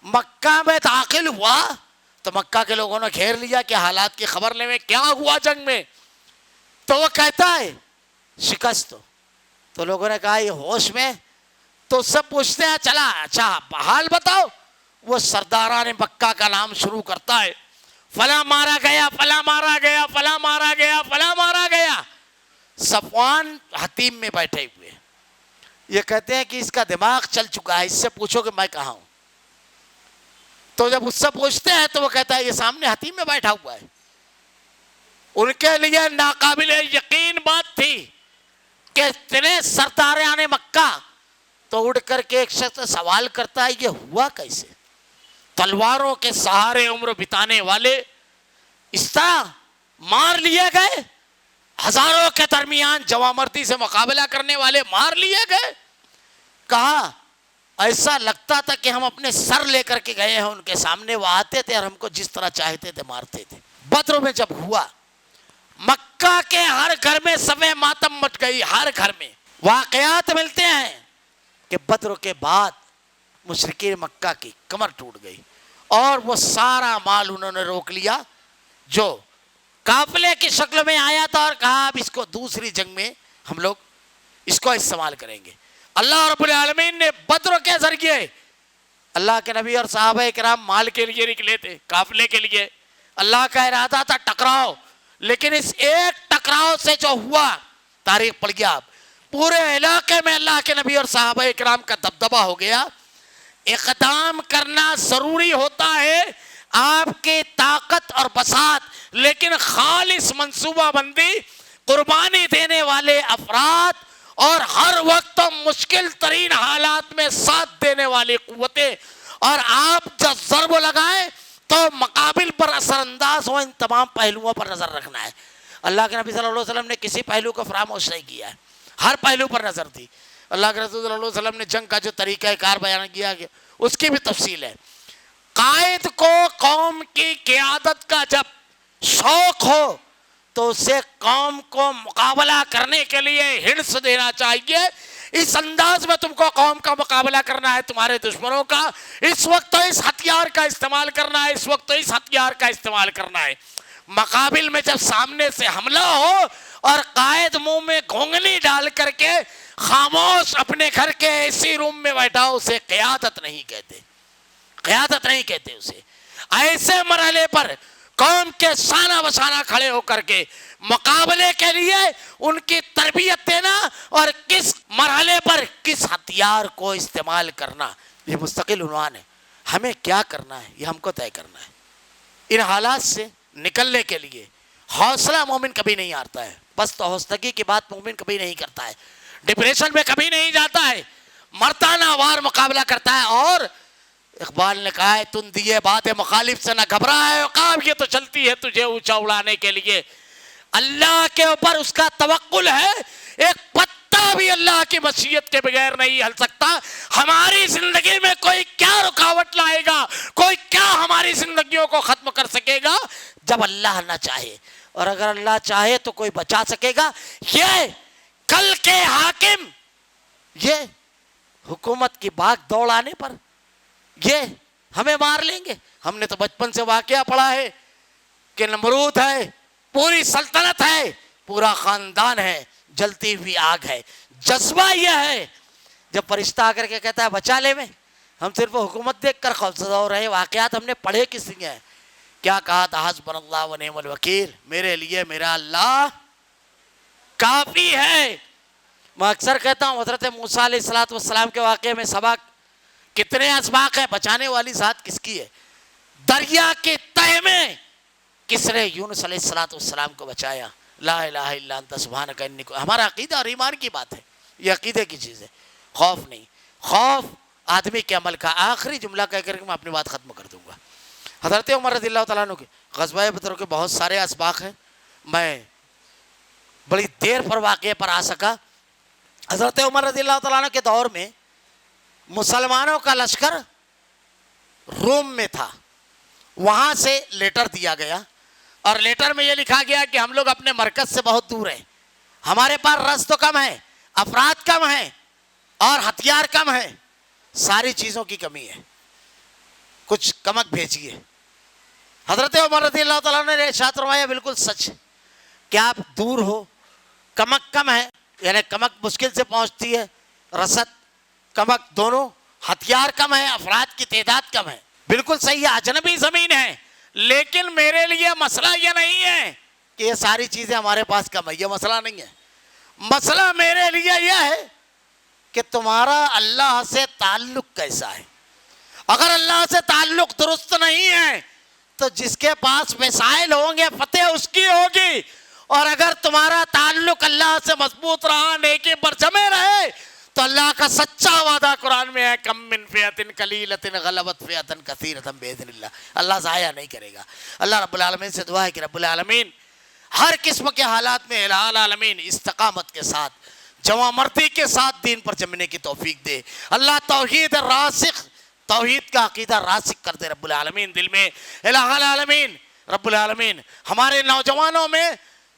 مکہ میں داخل ہوا تو مکہ کے لوگوں نے گھیر لیا کہ حالات کی خبر لے میں کیا ہوا جنگ میں. تو وہ کہتا ہے شکست. تو لوگوں نے کہا یہ ہوش میں. تو سب پوچھتے ہیں چلا اچھا حال بتاؤ. وہ سرداران مکہ کا نام شروع کرتا ہے، فلاں مارا گیا، فلاں مارا گیا، فلاں مارا گیا، فلاں مارا گیا. صفوان حتیم میں بیٹھے ہوئے یہ کہتے ہیں کہ اس کا دماغ چل چکا ہے، اس سے پوچھو کہ میں کہاں ہوں. تو جب اس سے پوچھتے ہیں تو وہ کہتا ہے یہ سامنے حتیم میں بیٹھا ہوا ہے. ان کے لیے ناقابل یقین بات تھی کہ اتنے سرداران مکہ. تو اڑ کر کے ایک شخص سوال کرتا ہے یہ ہوا کیسے؟ تلواروں کے سہارے عمر بتانے والے اس طرح مار لیے گئے، ہزاروں کے درمیان جوامردی سے مقابلہ کرنے والے مار لیے گئے. کہا ایسا لگتا تھا کہ ہم اپنے سر لے کر کے گئے ہیں ان کے سامنے، وہ آتے تھے اور ہم کو جس طرح چاہتے تھے مارتے تھے. بدر میں جب ہوا مکہ کے ہر گھر میں صف ماتم مٹ گئی. ہر گھر میں واقعات ملتے ہیں کہ بدر کے بعد مشرکین مکہ کی کمر ٹوٹ گئی اور وہ سارا مال انہوں نے روک لیا جو قافلے کی شکل میں آیا تھا، اور کہا اب اس کو دوسری جنگ میں ہم لوگ اس کو استعمال کریں گے. اللہ رب العالمین نے بدر کے ذریعے، اللہ کے نبی اور صحابہ کرام مال کے لیے نکلے تھے، قافلے کے لیے. اللہ کا ارادہ تھا ٹکراؤ، لیکن اس ایک ٹکراؤ سے جو ہوا تاریخ پڑھ گیا. پورے علاقے میں اللہ کے نبی اور صحابہ کرام کا دبدبہ ہو گیا. اقدام کرنا ضروری ہوتا ہے، آپ کی طاقت اور بساط، لیکن خالص منصوبہ بندی، قربانی دینے والے افراد اور ہر وقت مشکل ترین حالات میں ساتھ دینے والی قوتیں، اور آپ جب ضرب لگائیں تو مقابل پر اثر انداز ہو. ان تمام پہلوؤں پر نظر رکھنا ہے. اللہ کے نبی صلی اللہ علیہ وسلم نے کسی پہلو کو فراموش نہیں کیا ہے، ہر پہلو پر نظر دی. اللہ کے رسول صلی اللہ علیہ وسلم نے جنگ کا جو طریقہ کار بیان کیا گیا اس کی بھی تفصیل ہے. قائد کو قوم کی قیادت کا جب شوق ہو تو اسے قوم کو مقابلہ کرنے کے لیے ہرس دینا چاہیے. اس انداز میں تم کو قوم کا مقابلہ کرنا ہے، تمہارے دشمنوں کا. اس وقت تو اس ہتھیار کا استعمال کرنا ہے، اس وقت تو اس ہتھیار کا استعمال کرنا ہے. مقابل میں جب سامنے سے حملہ ہو اور قائد منہ میں گھونگنی ڈال کر کے خاموش اپنے گھر کے ایسی روم میں بیٹھا ہو، اسے قیادت نہیں کہتے. قیادت نہیں کہتے اسے. ایسے مرحلے پر قوم کے شانہ بشانہ کھڑے ہو کر کے مقابلے کے لیے ان کی تربیت دینا اور کس مرحلے پر کس ہتھیار کو استعمال کرنا، یہ مستقل عنوان ہے. ہمیں کیا کرنا ہے یہ ہم کو طے کرنا ہے. ان حالات سے نکلنے کے لیے حوصلہ مومن کبھی نہیں آتا ہے، بس تو حوصلگی کی بات مومن کبھی نہیں کرتا ہے، ڈپریشن میں کبھی نہیں جاتا ہے، مردانہ وار مقابلہ کرتا ہے. اور اقبال نے کہا ہے تم دیے بات مخالف سے نہ گھبرا ہے عقاب، یہ تو چلتی ہے تجھے اونچا اڑانے کے لیے. اللہ کے اوپر اس کا توکل ہے. ایک پتا بھی اللہ کی مشیت کے بغیر نہیں ہل سکتا. ہماری زندگی میں کوئی کیا رکاوٹ لائے گا، کوئی کیا ہماری زندگیوں کو ختم کر سکے گا جب اللہ نہ چاہے. اور اگر اللہ چاہے تو کوئی بچا سکے گا. یہ کل کے حاکم یہ حکومت کی بھاگ دوڑ آنے پر یہ ہمیں مار لیں گے. ہم نے تو بچپن سے واقعہ پڑھا ہے کہ نمرود ہے، پوری سلطنت ہے، پورا خاندان ہے، جلتی ہوئی آگ ہے. جذبہ یہ ہے جب فرشتہ آ کر کے کہتا ہے بچا لے میں، ہم صرف حکومت دیکھ کر خوفزدہ ہو رہے ہیں. واقعات ہم نے پڑھے کس لیے ہیں کیا کہا تھا؟ حسبنا اللہ و نعم الوکیل، میرے لیے میرا اللہ کافی ہے۔ میں اکثر کہتا ہوں حضرت موسیٰ علیہ السلام کے واقعے میں سبق کتنے اسباق ہیں، بچانے والی ذات کس کی ہے؟ دریا کے تہہ میں کس نے یونس علیہ السلام کو بچایا؟ لا الہ الا انت سبحانک انی کنت۔ ہمارا عقیدہ اور ایمان کی بات ہے، یہ عقیدے کی چیز ہے، خوف نہیں۔ خوف آدمی کے عمل کا۔ آخری جملہ کہہ کر کے میں اپنی بات ختم کر دوں گا۔ حضرت عمر رضی اللہ تعالیٰ عنہ کے غزوہ بدر کے بہت سارے اسباق ہیں، میں بڑی دیر پر واقعے پر آ سکا۔ حضرت عمر رضی اللہ تعالیٰ عنہ کے دور میں مسلمانوں کا لشکر روم میں تھا، وہاں سے لیٹر دیا گیا اور لیٹر میں یہ لکھا گیا کہ ہم لوگ اپنے مرکز سے بہت دور ہیں، ہمارے پاس رز تو کم ہے، افراد کم ہیں اور ہتھیار کم ہیں، ساری چیزوں کی کمی ہے، کچھ کمک بھیجیے۔ حضرت عمر رضی اللہ تعالیٰ نے ارشاد فرمایا بالکل سچ، کیا آپ دور ہو، کمک کم ہے، یعنی کمک مشکل سے پہنچتی ہے، رسد کمک دونوں، ہتھیار کم ہے، افراد کی تعداد کم ہے، بالکل صحیح ہے، اجنبی زمین ہے، لیکن میرے لیے مسئلہ یہ نہیں ہے کہ یہ ساری چیزیں ہمارے پاس کم ہے، یہ مسئلہ نہیں ہے۔ مسئلہ میرے لیے یہ ہے کہ تمہارا اللہ سے تعلق کیسا ہے۔ اگر اللہ سے تعلق درست نہیں ہے تو جس کے پاس وسائل ہوں گے فتح اس کی ہوگی، اور اگر تمہارا تعلق اللہ سے مضبوط رہا، نیکی پر جمے رہے، تو اللہ کا سچا وعدہ قرآن میں ہے، کم من فئۃ قلیلۃ غلبت فئۃ کثیرۃ باذن اللہ، اللہ ضائع نہیں کرے گا۔ اللہ رب العالمین سے دعا ہے کہ رب العالمین ہر قسم کے حالات میں الہ العالمین استقامت کے ساتھ، جواں مردی کے ساتھ دین پر جمنے کی توفیق دے۔ اللہ توحید راسخ، توحید کا عقیدہ راسخ کر دے رب العالمین دل میں۔ الہ العالمین رب العالمین ہمارے نوجوانوں میں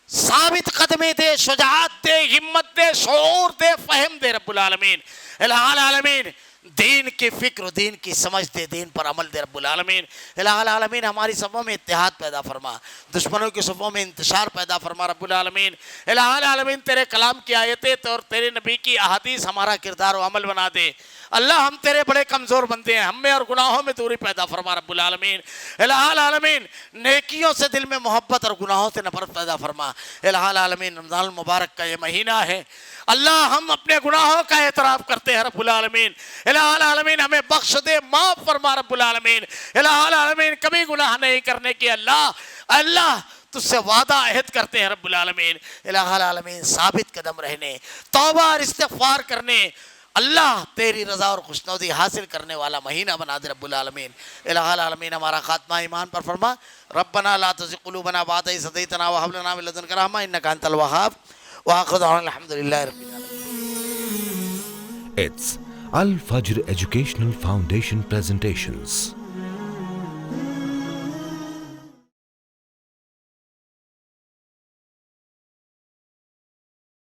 ثابت قدمی دے، شجاعت دے، ہمت دے، شعور دے، فہم دے رب العالمین۔ الہ العالمین دین کی فکر، دین کی سمجھ دے، دین پر عمل دے رب العالمین۔ الہ العالمین ہماری صفوں میں اتحاد پیدا فرما، دشمنوں کی صفوں میں انتشار پیدا فرما رب العالمین۔ الہ العالمین تیرے کلام کی آیتیں اور تیرے نبی کی احادیث ہمارا کردار و عمل بنا دے۔ اللہ ہم تیرے بڑے کمزور بندے ہیں، ہم میں اور گناہوں میں دوری پیدا فرما رب العالمین۔ الہ العالمین نیکیوں سے دل میں محبت اور گناہوں سے نفرت پیدا فرما۔ الہ العالمین رمضان المبارک کا یہ مہینہ ہے، اللہ ہم اپنے گناہوں کا اعتراف کرتے ہیں رب العالمین۔ الہ العالمین ہمیں بخش دے، معاف فرما رب العالمین۔ الہ العالمین کبھی گناہ نہیں کرنے کی اللہ تجھ سے وعدہ عہد کرتے ہیں رب العالمین۔ الہ العالمین ثابت قدم رہنے، توبہ اور استغفار کرنے، اللہ تیری رضا اور خوشنودی حاصل کرنے والا مہینہ بنا دے رب العالمین۔ الہ العالمین ہمارا خاتمہ ایمان پر فرما۔ ربنا لا تزغ قلوبنا بعد إذ هديتنا وهب لنا من لدنك رحمة إنك أنت الوهاب وآخر دعوانا الحمد لله رب العالمين۔ It's Al Fajr Educational Foundation presentations.